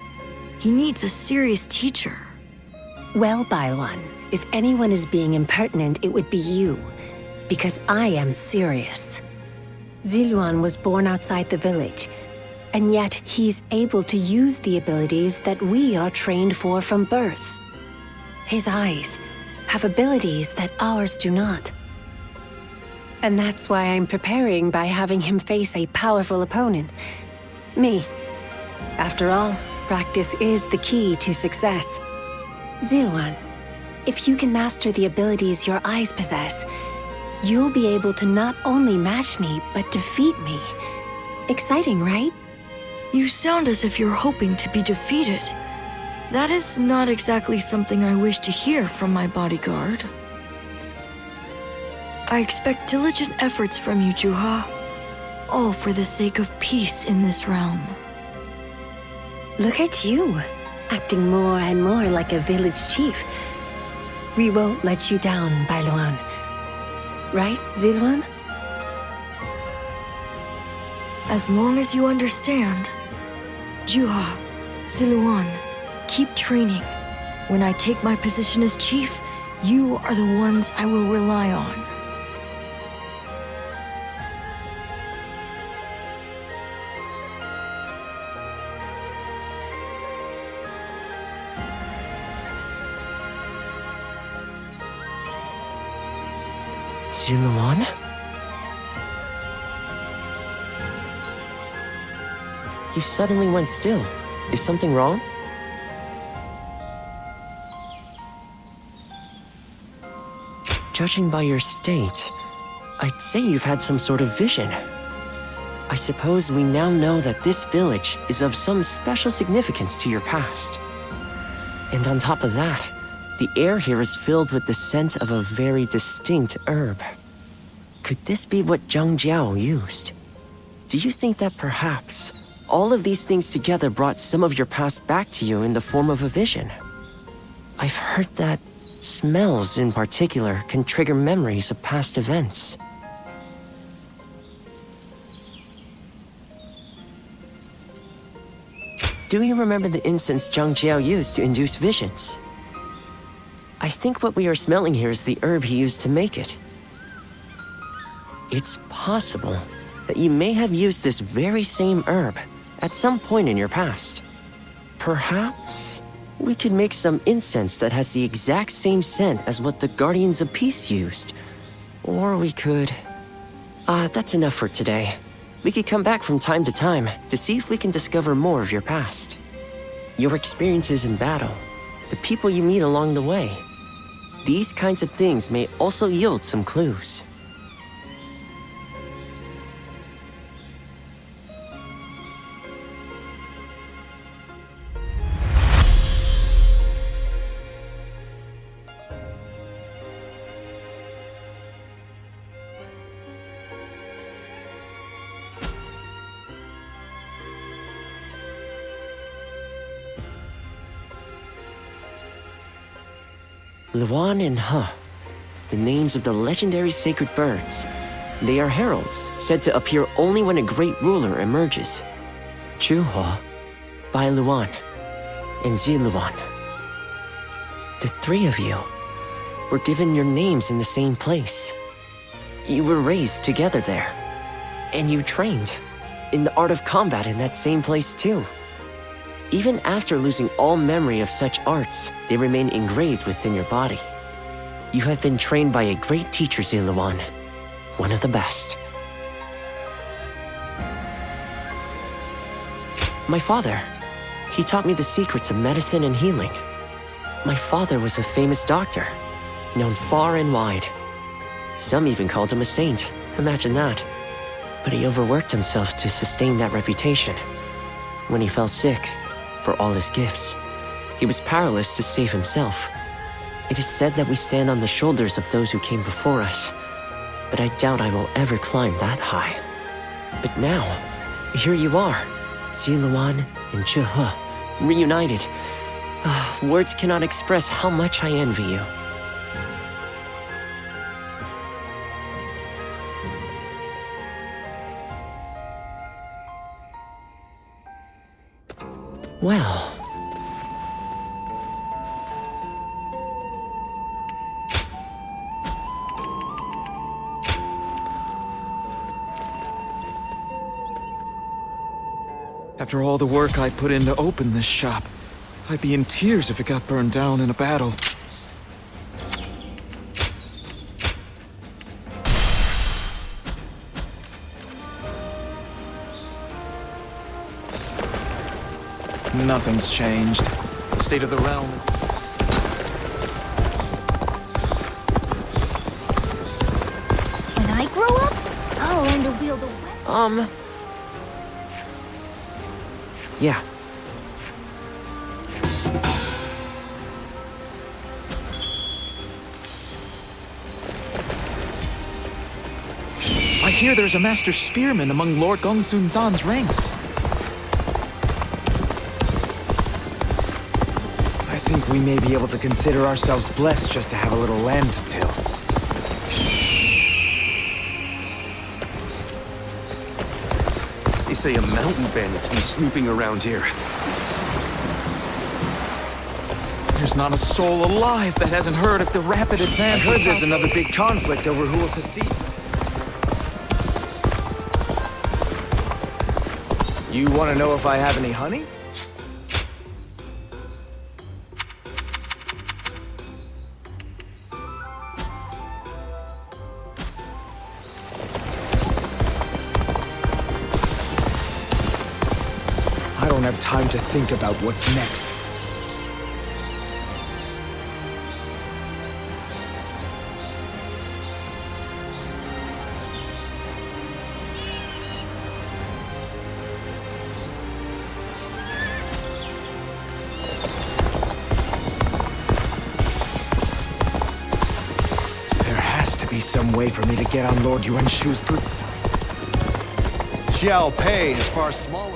He needs a serious teacher. Well, Bailuan, if anyone is being impertinent, it would be you, because I am serious. Ziluan was born outside the village, and yet he's able to use the abilities that we are trained for from birth. His eyes have abilities that ours do not. And that's why I'm preparing by having him face a powerful opponent. Me. After all, practice is the key to success. Ziluan, if you can master the abilities your eyes possess, you'll be able to not only match me, but defeat me. Exciting, right? You sound as if you're hoping to be defeated. That is not exactly something I wish to hear from my bodyguard. I expect diligent efforts from you, Zhuo. All for the sake of peace in this realm. Look at you, acting more and more like a village chief. We won't let you down, Bailuan. Right, Ziluan? As long as you understand. Zhuo, Ziluan, keep training. When I take my position as chief, you are the ones I will rely on. Ziluan? You suddenly went still. Is something wrong? Judging by your state, I'd say you've had some sort of vision. I suppose we now know that this village is of some special significance to your past. And on top of that, the air here is filled with the scent of a very distinct herb. Could this be what Zhang Jiao used? Do you think that perhaps all of these things together brought some of your past back to you in the form of a vision? I've heard that smells in particular can trigger memories of past events. Do you remember the incense Zhang Jiao used to induce visions? I think what we are smelling here is the herb he used to make it. It's possible that you may have used this very same herb at some point in your past. Perhaps we could make some incense that has the exact same scent as what the Guardians of Peace used. Or we could... that's enough for today. We could come back from time to time to see if we can discover more of your past. Your experiences in battle, the people you meet along the way. These kinds of things may also yield some clues. Luan and He, the names of the legendary sacred birds. They are heralds, said to appear only when a great ruler emerges. Zhuo, Bai Luan, and Ziluan. The three of you were given your names in the same place. You were raised together there, and you trained in the art of combat in that same place too. Even after losing all memory of such arts, they remain engraved within your body. You have been trained by a great teacher, Ziluan, one of the best. My father, he taught me the secrets of medicine and healing. My father was a famous doctor, known far and wide. Some even called him a saint, imagine that. But he overworked himself to sustain that reputation. When he fell sick, for all his gifts, he was powerless to save himself. It is said that we stand on the shoulders of those who came before us, but I doubt I will ever climb that high. But now, here you are, Ziluan and Zhuo, reunited. Words cannot express how much I envy you. Well... After all the work I put in to open this shop, I'd be in tears if it got burned down in a battle. Nothing's changed. The state of the realm is... When I grow up, I'll learn to wield a weapon. Yeah. I hear there's a master spearman among Lord Gongsun Zan's ranks. I think we may be able to consider ourselves blessed just to have a little land to till. They say a mountain bandit's been snooping around here. There's not a soul alive that hasn't heard of the rapid advance. I heard there's another big conflict over who will secede. You want to know if I have any honey? I don't have time to think about what's next. Some way for me to get on Lord Yuan Shu's good side. Liu Bei is far smaller.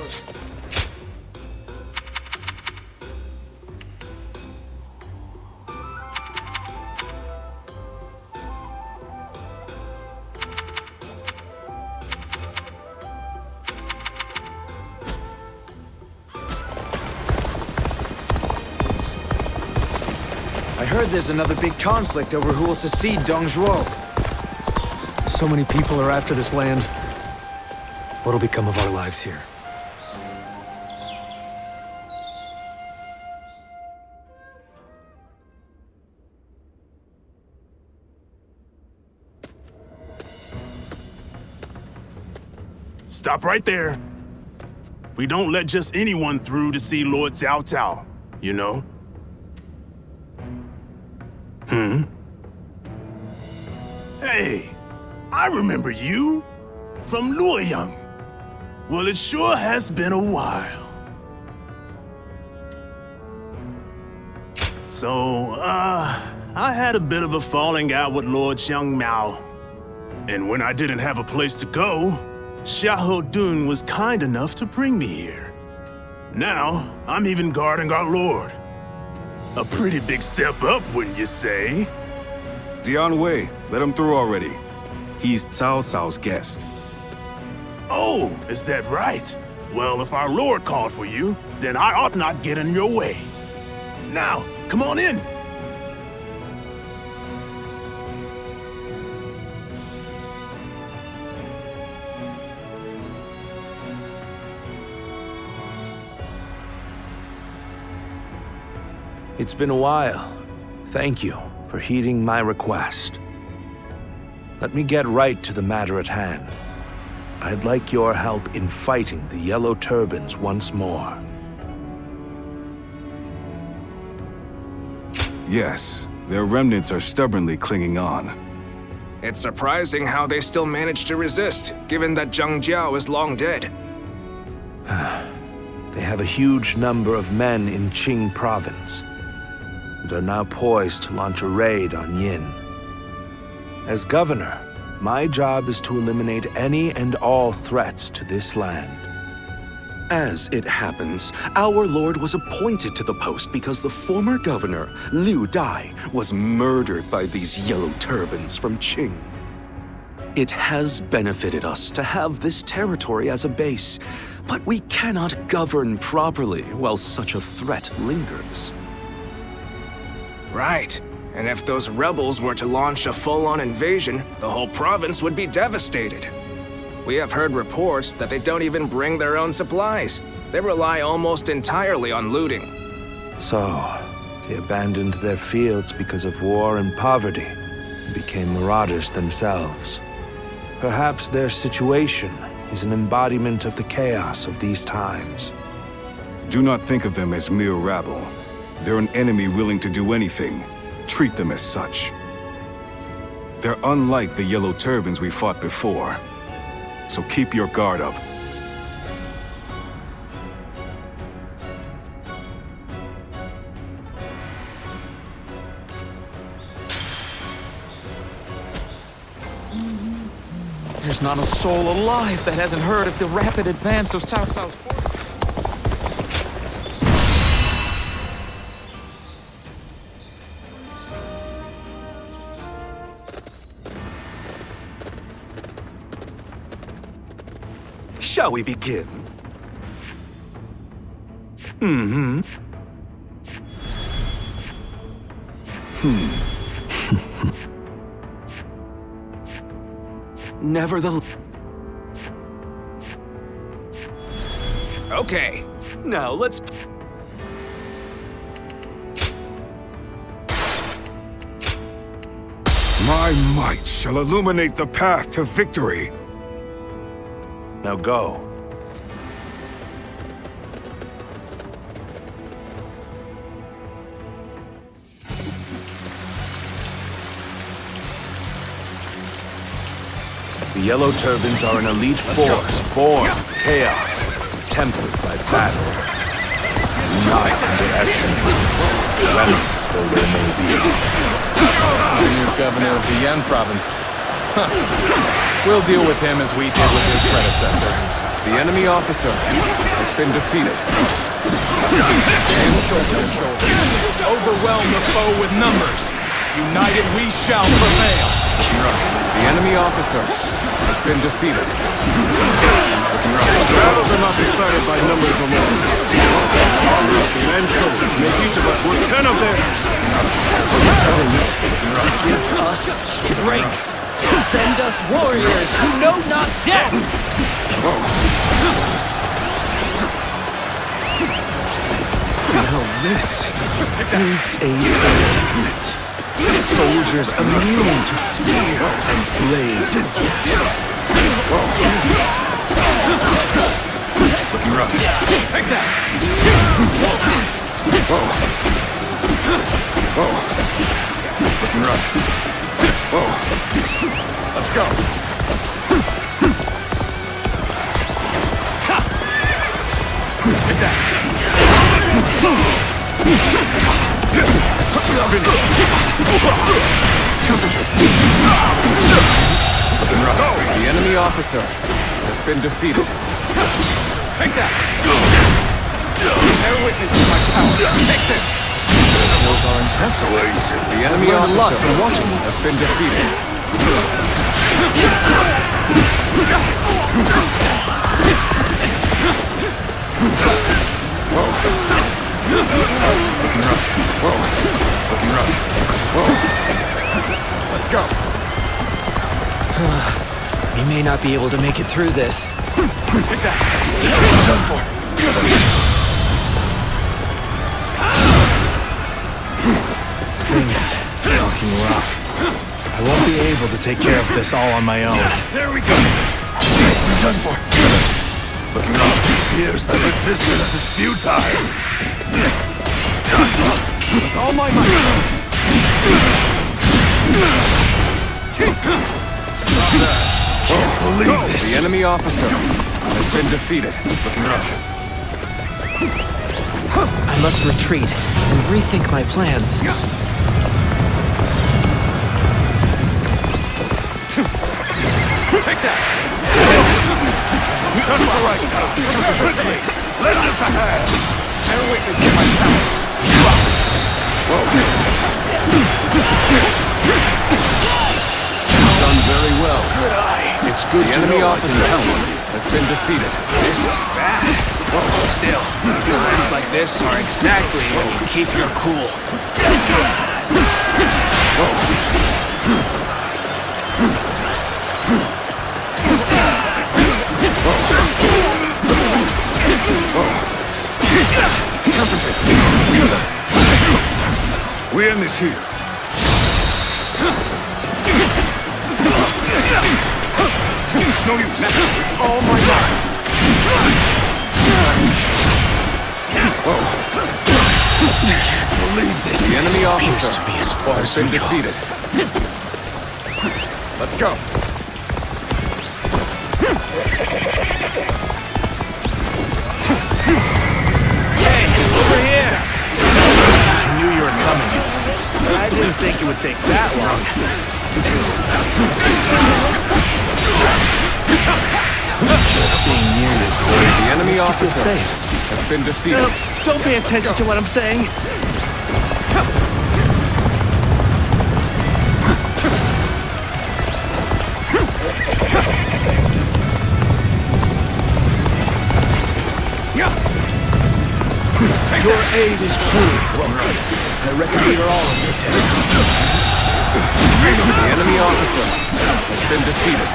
I heard there's another big conflict over who will succeed Dong Zhuo. So many people are after this land. What'll become of our lives here? Stop right there. We don't let just anyone through to see Lord Cao Cao, you know? Hey, I remember you from Luoyang. Well, it sure has been a while. So, I had a bit of a falling out with Lord Xiang Mao. And when I didn't have a place to go, Xiahou Dun was kind enough to bring me here. Now, I'm even guarding our lord. A pretty big step up, wouldn't you say? Jian Wei, let him through already. He's Cao Cao's guest. Oh, is that right? Well, if our lord called for you, then I ought not get in your way. Now, come on in. It's been a while. Thank you for heeding my request. Let me get right to the matter at hand. I'd like your help in fighting the Yellow Turbans once more. Yes, their remnants are stubbornly clinging on. It's surprising how they still manage to resist, given that Zhang Jiao is long dead. They have a huge number of men in Qing province, and are now poised to launch a raid on Yin. As governor, my job is to eliminate any and all threats to this land. As it happens, our lord was appointed to the post because the former governor, Liu Bei, was murdered by these yellow turbans from Qing. It has benefited us to have this territory as a base, but we cannot govern properly while such a threat lingers. Right. And if those rebels were to launch a full-on invasion, the whole province would be devastated. We have heard reports that they don't even bring their own supplies. They rely almost entirely on looting. So, they abandoned their fields because of war and poverty, and became marauders themselves. Perhaps their situation is an embodiment of the chaos of these times. Do not think of them as mere rabble. They're an enemy willing to do anything. Treat them as such. They're unlike the Yellow Turbans we fought before. So keep your guard up. There's not a soul alive that hasn't heard of the rapid advance of Cao Cao's forces. Shall we begin? Nevertheless... Okay. Now let's... My might shall illuminate the path to victory. Now go. The Yellow Turbans are an elite force, born of chaos, tempered by battle. Do not underestimate, remnants though there may be. The new governor of the Jian province. Huh. We'll deal with him as we did with his predecessor. The enemy officer has been defeated. Stand shoulder to shoulder. Overwhelm the foe with numbers. United we shall prevail. The enemy officer has been defeated. Battles are not decided by numbers alone. Our wisdom and courage make each of us worth 10 of theirs. Give us strength. Send us warriors who know not death. Now this is a predicament. Soldiers immune to spear and blade. Looking rough. Take that! Looking rough. Let's go. Take that. The enemy officer has been defeated. Take that! Bear witness to my power. Take this! Skills are impressive. The enemy officer has been defeated. Looking rough. Looking rough. Let's go. We may not be able to make it through this. Take that. Done for. Things are looking rough. I won't be able to take care of this all on my own. There we go. Done for. Looking rough. Here's the resistance is futile. With all my might. Can't believe this. The enemy officer has been defeated. Looking rough. I must retreat and rethink my plans. Take that! Just the right time. Quickly! Lend us a hand! Bear witness to my power. Done very well. Good eye. It's good the enemy officer has been defeated. This is bad. Still, times like this are exactly when you keep your cool. Concentrate. We end this here. It's no use. All my might. Believe this. The enemy officer has been defeated. Let's go. Hey, over here! I knew you were coming, but I didn't think it would take that long. Just being near you, The enemy officer has been defeated. Don't pay attention to what I'm saying. Your aid is truly welcome. I reckon we are all in this together. The enemy officer has been defeated.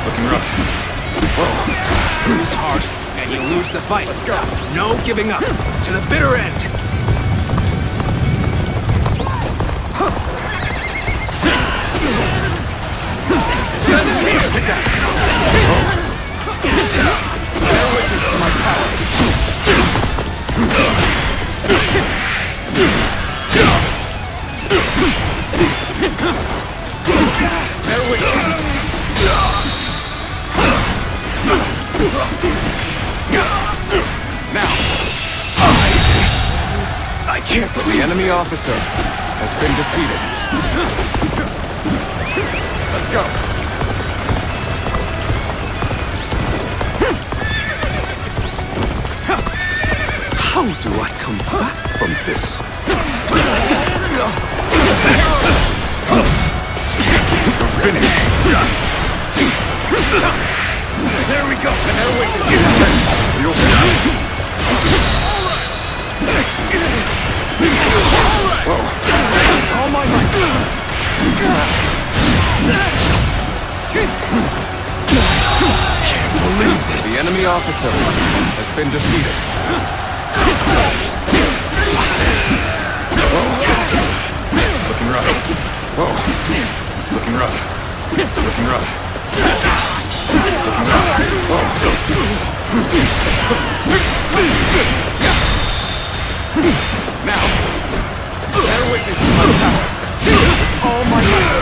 Looking rough. Lose hard, and you lose the fight. Let's go. No giving up. To the bitter end. Take that. Bear witness to my power. can't believe the enemy officer has been defeated. Let's go. How do I come back from this? We're finished. There we go. And now wait to see the rest. You'll All my might. Can't believe this. The enemy officer has been defeated. Looking rough. Whoa. Looking rough. Looking rough. Looking rough. Whoa. Now, bear witness to my power. All my might.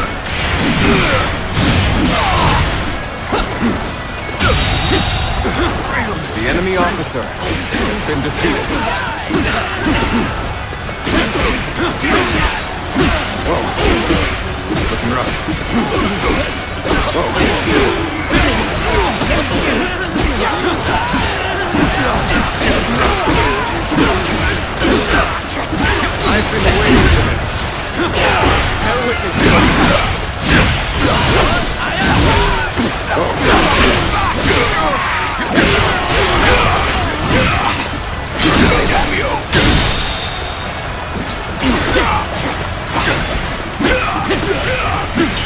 The enemy officer has been defeated. Whoa. Looking rough. Whoa. I've been waiting for this. Bear witness to my power.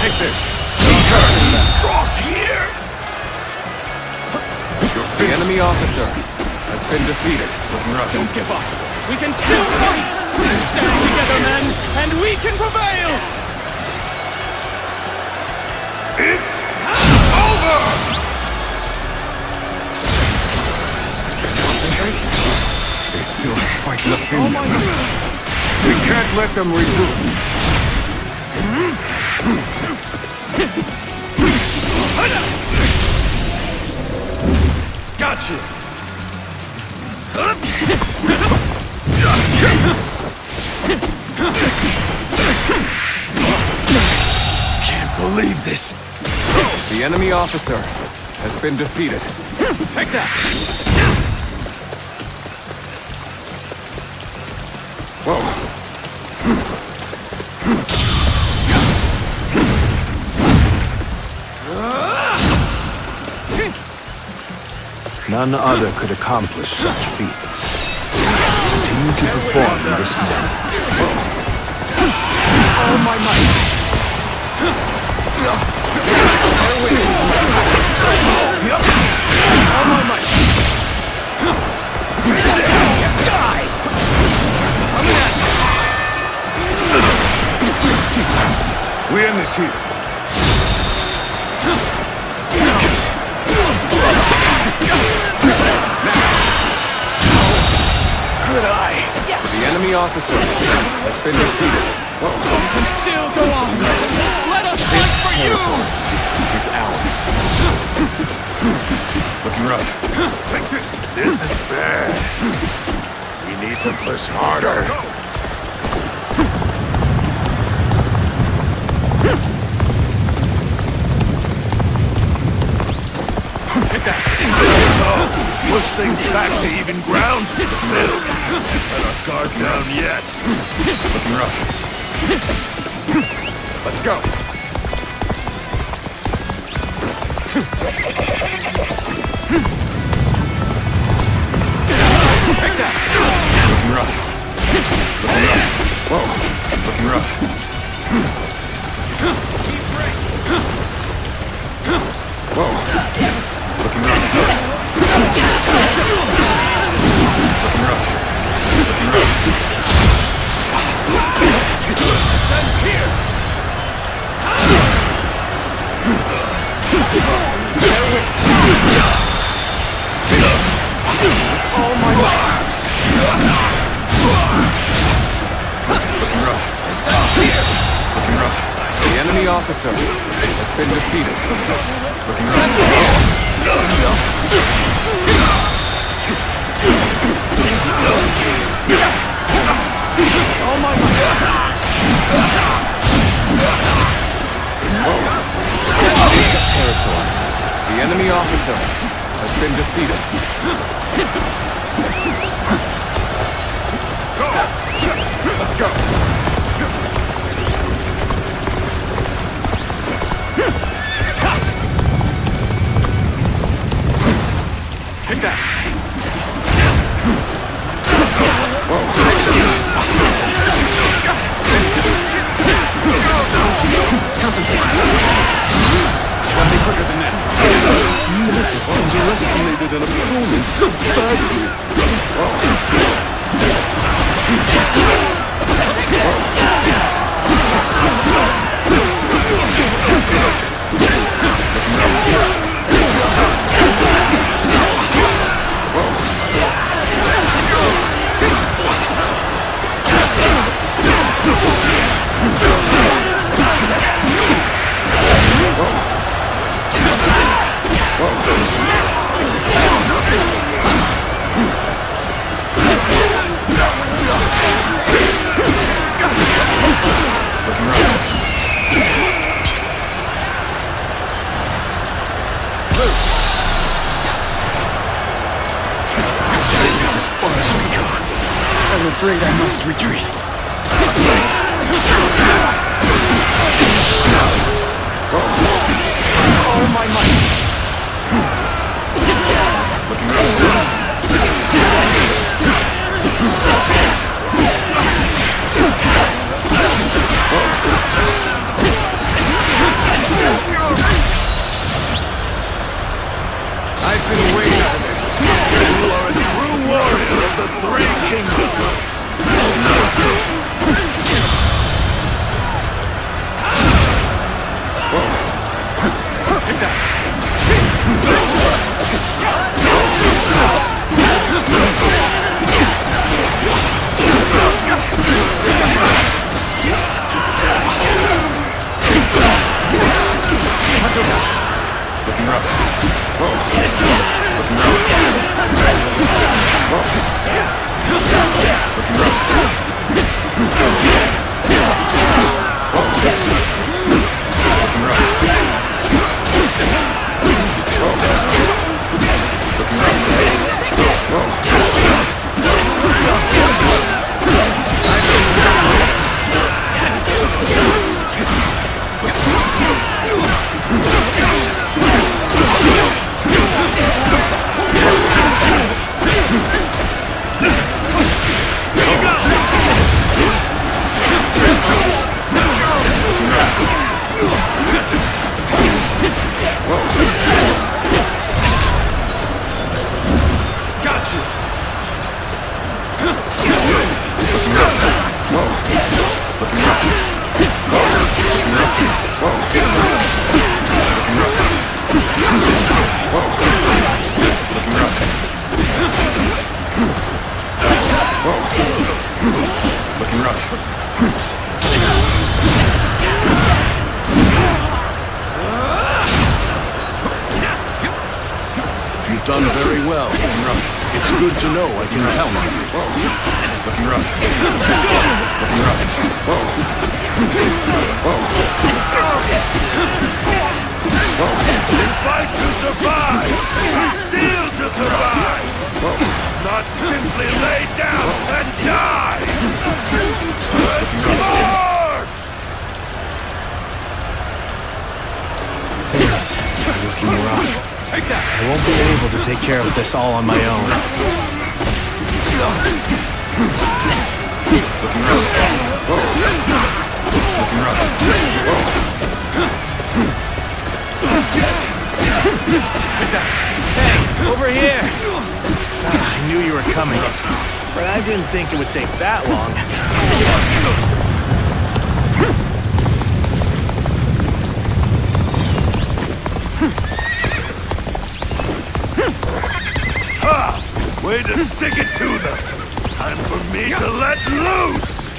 Take this. Draws here. The enemy officer has been defeated. Looking rough. Don't give up. We can still fight. Stand together, men, and we can prevail. It's over. They still have fight left in them. We can't let them regroup. Gotcha. Can't believe this. The enemy officer has been defeated. Take that. Whoa. None other could accomplish such feats. Continue to perform in this manner. All my might. All my might. Die! Coming at you. We end this here. Good eye. The enemy officer has been defeated. We can still go on. Let us fight for you. Is ours. Looking rough. Take this. This is bad. We need to push harder. Take that. Push things back to even ground. Still, let our guard down yet. Looking rough. Let's go. Take that. Looking rough. Looking rough. Whoa. Looking rough. Whoa. Looking rough. Looking rough. Looking rough. Sense here. All my might. Looking rough. Looking rough. The enemy officer has been defeated. Looking rough. The enemy officer has been defeated. Go! Let's go! Take that! Concentrate! Gotta be quicker than that. You underestimated an opponent so I'm afraid I must retreat. All my might. I've been waiting for this. You are a true warrior of the Three Kingdoms. Take that! Looking rough. Looking rough. Looking You've done very well. It's good to know I can count on you. Looking rough. Looking rough. We fight to survive! We steal to survive! Not simply lay down and die! Let's march! Things are looking rough. Take that! I won't be able to take care of this all on my own. Looking rough. Looking rough. Take that! Hey, over here! I knew you were coming, but I didn't think it would take that long. Ha! Way to stick it to them! Time for me to let loose!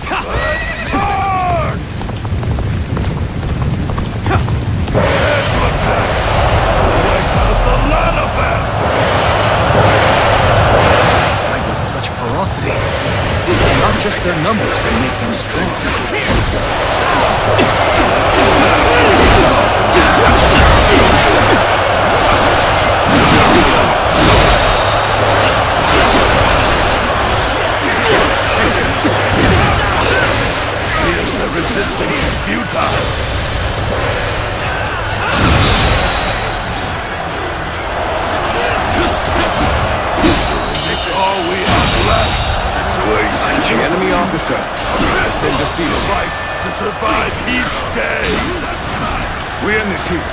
Let's march! Prepare to attack! Like the Lalabelle! Fight with such ferocity. It's not just their numbers that make them strong. officer has been defeated. Fight to survive each day. We end this here.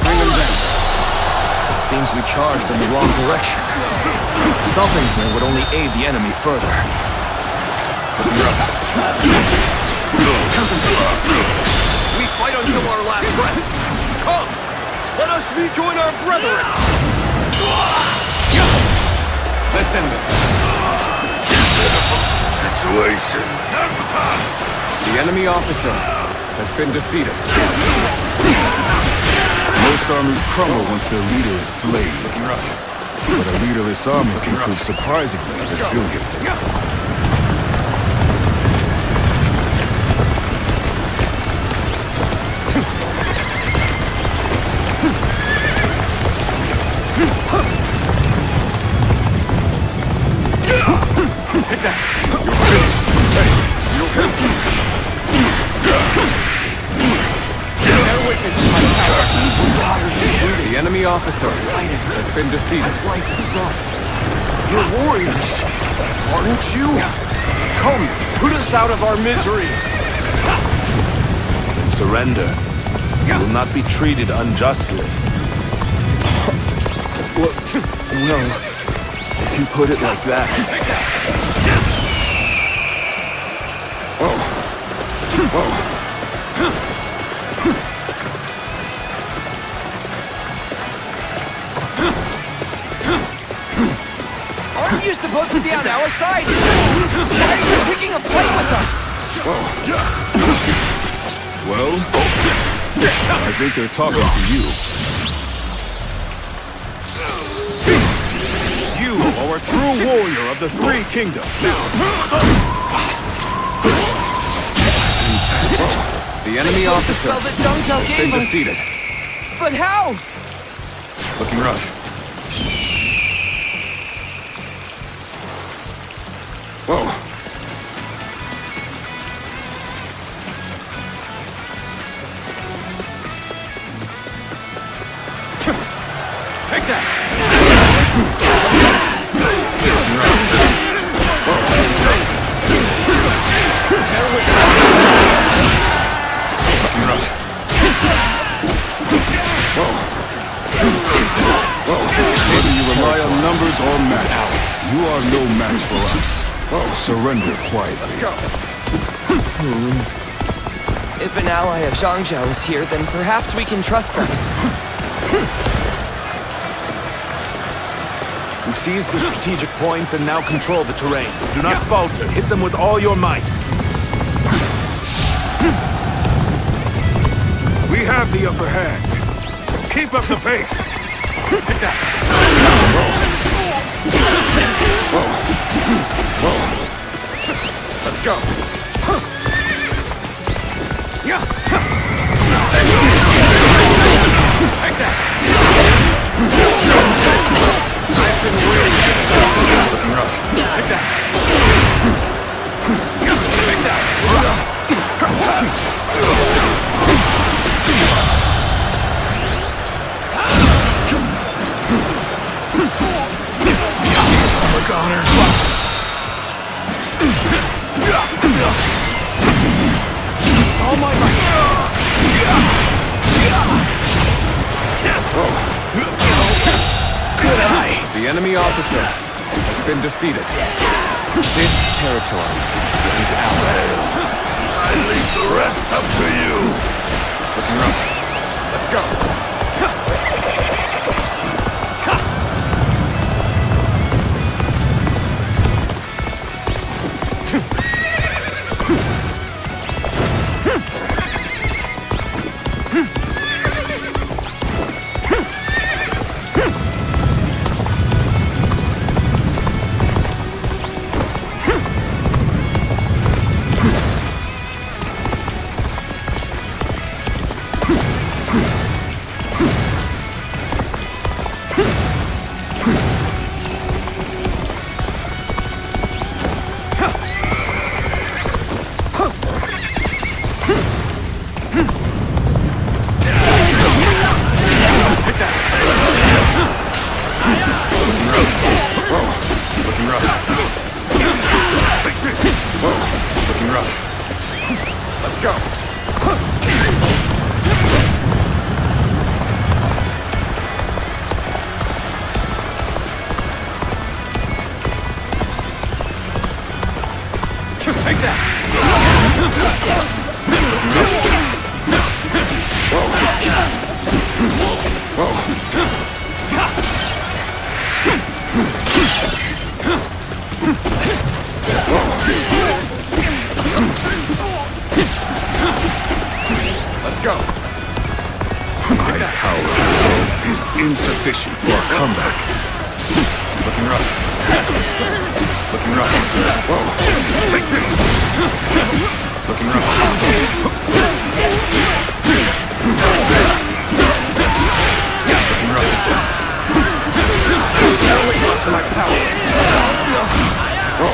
Bring them down. It seems we charged in the wrong direction. Stopping here would only aid the enemy further. Looking rough. Concentrate. We fight until our last breath. Come! Let us rejoin our brethren! Let's end this. Situation. Now's the time. The enemy officer has been defeated. Most armies crumble once their leader is slain. Looking rough. But a leaderless army can prove surprisingly resilient. Take that! You're finished! Hey, you okay? Bear witness to my power. The enemy officer has been defeated. Life itself. You're warriors, aren't you? Come, put us out of our misery. Surrender. You will not be treated unjustly. Well, if you put it like that. Aren't you supposed to be on our side? Why are you picking a fight with us? Well, I think they're talking to you. You are a true warrior of the Three Kingdoms. The enemy officer Well, that Cao Cao has gave been us. defeated. But how? Looking rough. Take that! Whether you rely on numbers or magic, you are no match for us. Surrender quietly. Let's go! If an ally of Zhang Zhao is here, then perhaps we can trust them. You've seized the strategic points and now control the terrain. Do not falter. Hit them with all your might. We have the upper hand. Keep up the pace. Take that. Let's go. Take that. I've been waiting. Looking rough. Take that. Take that. All my might. Good eye. The enemy officer has been defeated. This territory is ours. I leave the rest up to you. Looking rough. Let's go. Let's go. Take that! Whoa. Let's go. My power is insufficient for a comeback. Looking rough. Looking rough. Whoa. Take this. Looking rough. Looking rough. No limits to my power. Whoa.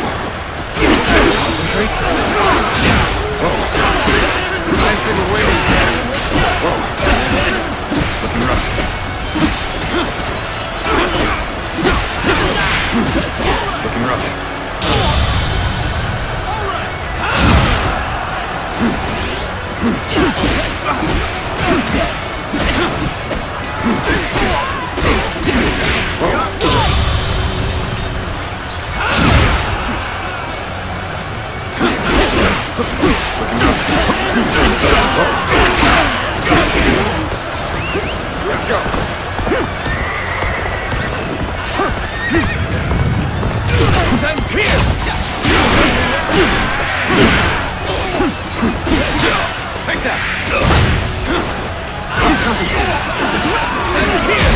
Concentrate. Whoa. I've been waiting for this. Whoa. Looking rough. Looking rough. Let's go. Sense here. Take that. Concentrate. Sense here.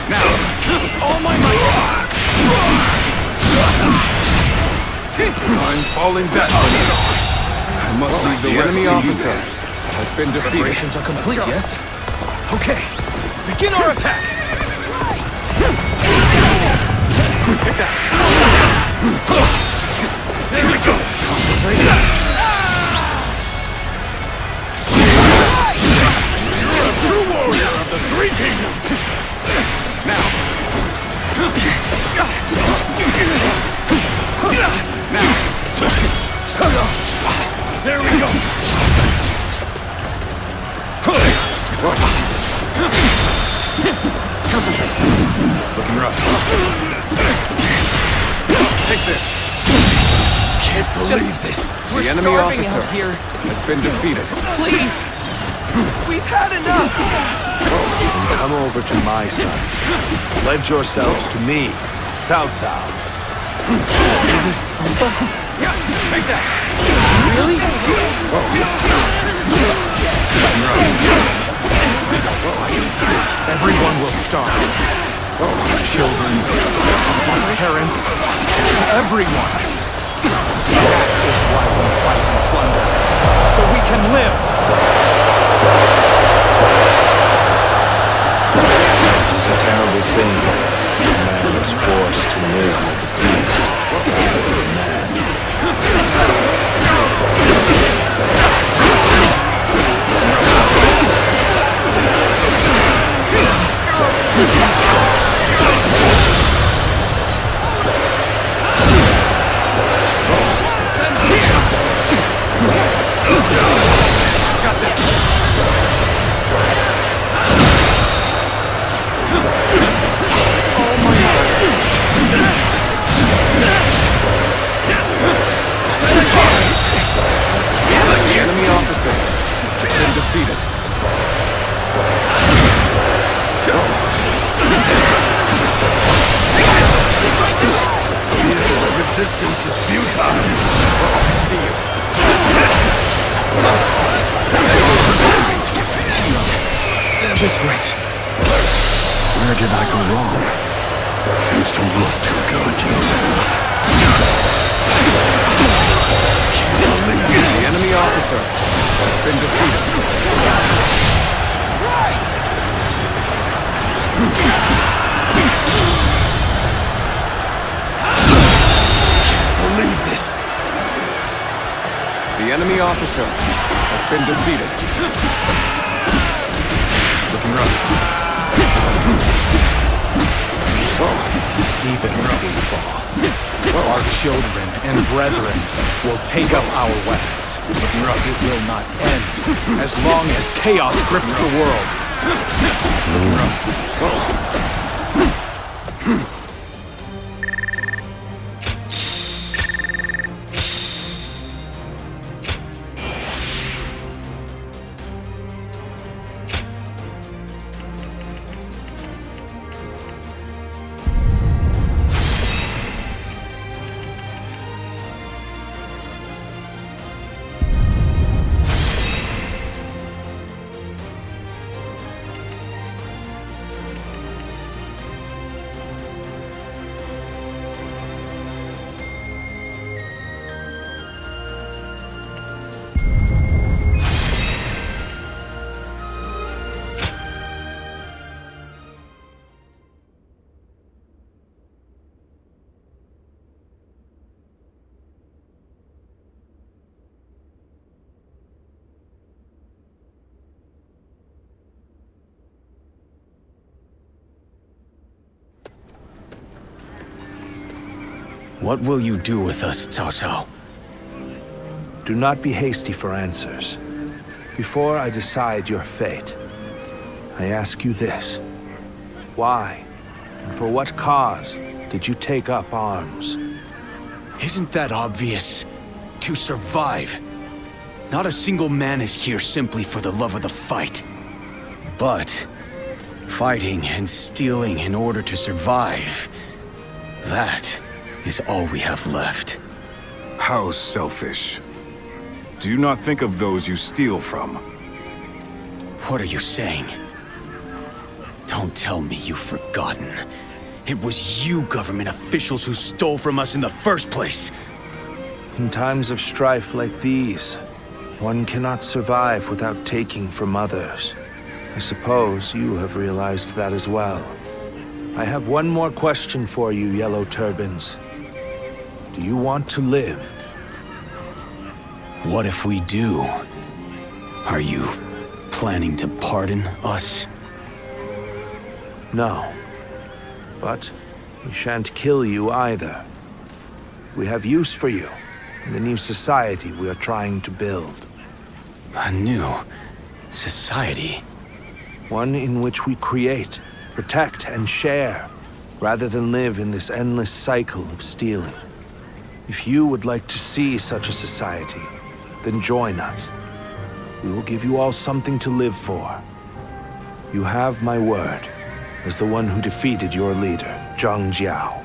Now, all my might. I'm falling back. I must leave the enemy officer has been defeated. Preparations are complete, yes? Okay, begin our attack! Take that! There we go! Concentrate! You're a true warrior of the Three Kingdoms! Now! There we go! Concentrate. Looking rough. Take this. Can't believe this. We're the enemy starving officer out here. has been defeated. Please. We've had enough. Then come over to my side. Pledge yourselves to me, Cao Cao. Take that. Really? Everyone will starve. Children, parents, everyone. That is why we fight and plunder, so we can live. It is a terrible thing. A man is forced to live like a beast rather than a man. Got this. The enemy officer has been defeated. The resistance is futile. I see you. At this rate, where did I go wrong? Things don't look too good. The enemy officer has been defeated. Can't believe this. The enemy officer has been defeated. Looking rough. Our children and brethren will take up our weapons. But it will not end as long as chaos grips the world. What will you do with us, Cao Cao? Do not be hasty for answers. Before I decide your fate, I ask you this. Why, and for what cause, did you take up arms? Isn't that obvious? To survive. Not a single man is here simply for the love of the fight. But fighting and stealing in order to survive, that is all we have left. How selfish. Do you not think of those you steal from? What are you saying? Don't tell me you've forgotten. It was you government officials who stole from us in the first place. In times of strife like these, one cannot survive without taking from others. I suppose you have realized that as well. I have one more question for you, Yellow Turbans. Do you want to live? What if we do? Are you planning to pardon us? No. But we shan't kill you either. We have use for you in the new society we are trying to build. A new society? One in which we create, protect, and share, rather than live in this endless cycle of stealing. If you would like to see such a society, then join us. We will give you all something to live for. You have my word, as the one who defeated your leader, Zhang Jiao.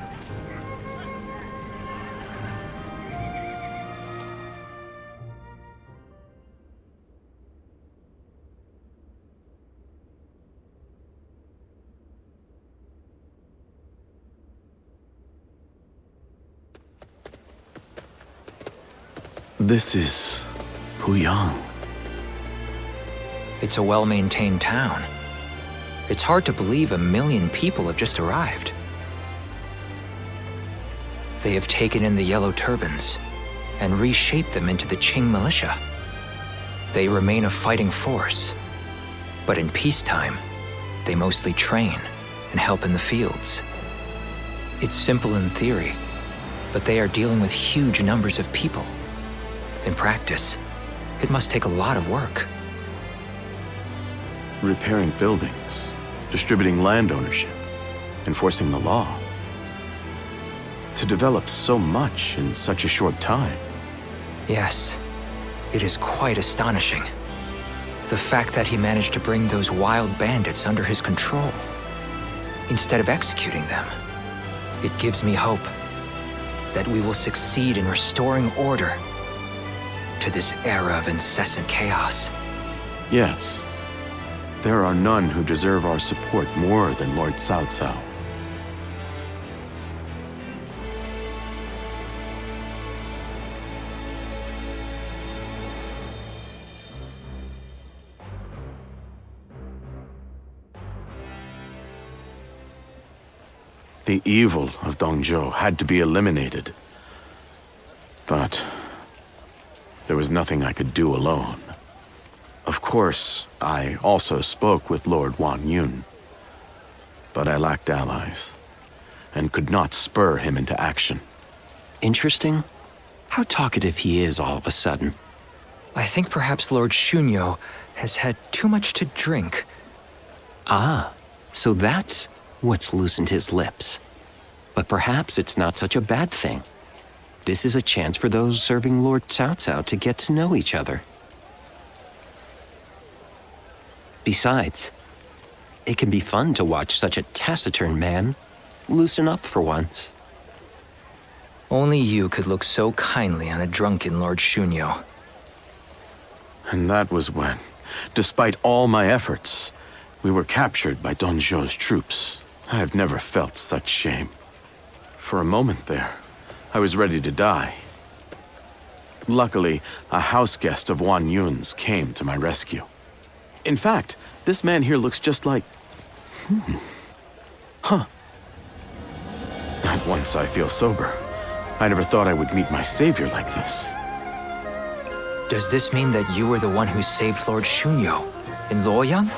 This is Puyang. It's a well-maintained town. It's hard to believe 1 million people have just arrived. They have taken in the Yellow Turbans and reshaped them into the Qing militia. They remain a fighting force, but in peacetime, they mostly train and help in the fields. It's simple in theory, but they are dealing with huge numbers of people. In practice, it must take a lot of work. Repairing buildings, distributing land ownership, enforcing the law. To develop so much in such a short time. Yes, it is quite astonishing. The fact that he managed to bring those wild bandits under his control, instead of executing them. It gives me hope that we will succeed in restoring order to this era of incessant chaos. Yes. There are none who deserve our support more than Lord Cao Cao. The evil of Dongzhou had to be eliminated. But there was nothing I could do alone. Of course, I also spoke with Lord Wan Yun. But I lacked allies, and could not spur him into action. interesting? How talkative he is all of a sudden. I think perhaps Lord Shunyo has had too much to drink. Ah, so that's what's loosened his lips. But perhaps it's not such a bad thing. This is a chance for those serving Lord Cao Cao to get to know each other. Besides, it can be fun to watch such a taciturn man loosen up for once. Only you could look so kindly on a drunken Lord Shunyo. And that was when, despite all my efforts, we were captured by Don Zhuo's troops. I have never felt such shame. For a moment there, I was ready to die. Luckily, a house guest of Wan Yun's came to my rescue. In fact, this man here looks just like... Huh. Not once I feel sober. I never thought I would meet my savior like this. Does this mean that you were the one who saved Lord Shunyo in Luoyang?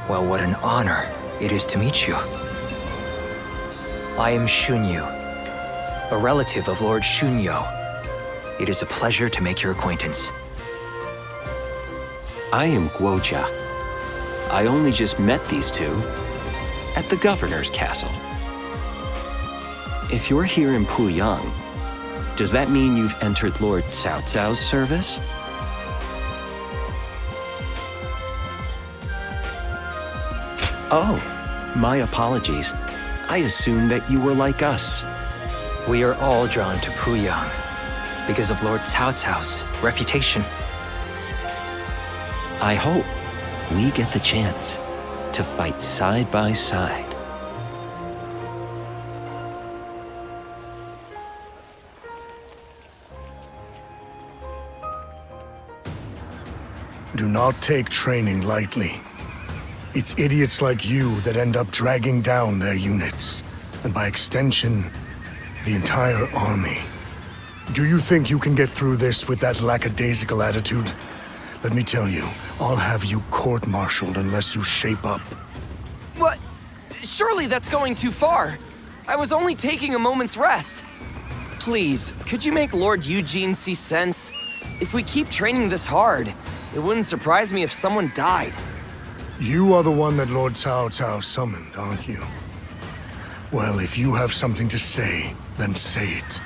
Well, what an honor it is to meet you. I am Shunyu, a relative of Lord Shunyo. It is a pleasure to make your acquaintance. I am Guojia. I only just met these two at the governor's castle. If you're here in Puyang, does that mean you've entered Lord Cao Cao's service? Oh, my apologies. I assumed that you were like us. We are all drawn to Puyang because of Lord Cao Cao's reputation. I hope we get the chance to fight side by side. Do not take training lightly. It's idiots like you that end up dragging down their units, and by extension, the entire army. Do you think you can get through this with that lackadaisical attitude? Let me tell you, I'll have you court-martialed unless you shape up. What? Surely that's going too far. I was only taking a moment's rest. Please, could you make Lord Eugene see sense? If we keep training this hard, it wouldn't surprise me if someone died. You are the one that Lord Cao Cao summoned, aren't you? Well, if you have something to say, then say it.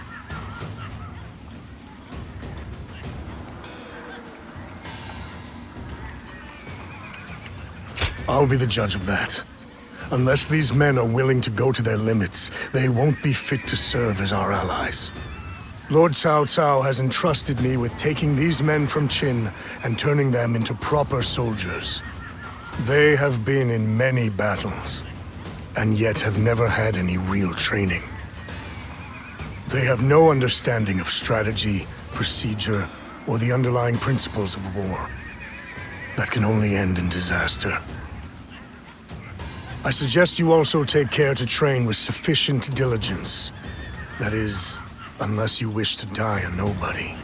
I'll be the judge of that. Unless these men are willing to go to their limits, they won't be fit to serve as our allies. Lord Cao Cao has entrusted me with taking these men from Qin and turning them into proper soldiers. They have been in many battles, and yet have never had any real training. They have no understanding of strategy, procedure, or the underlying principles of war. That can only end in disaster. I suggest you also take care to train with sufficient diligence. That is, unless you wish to die a nobody.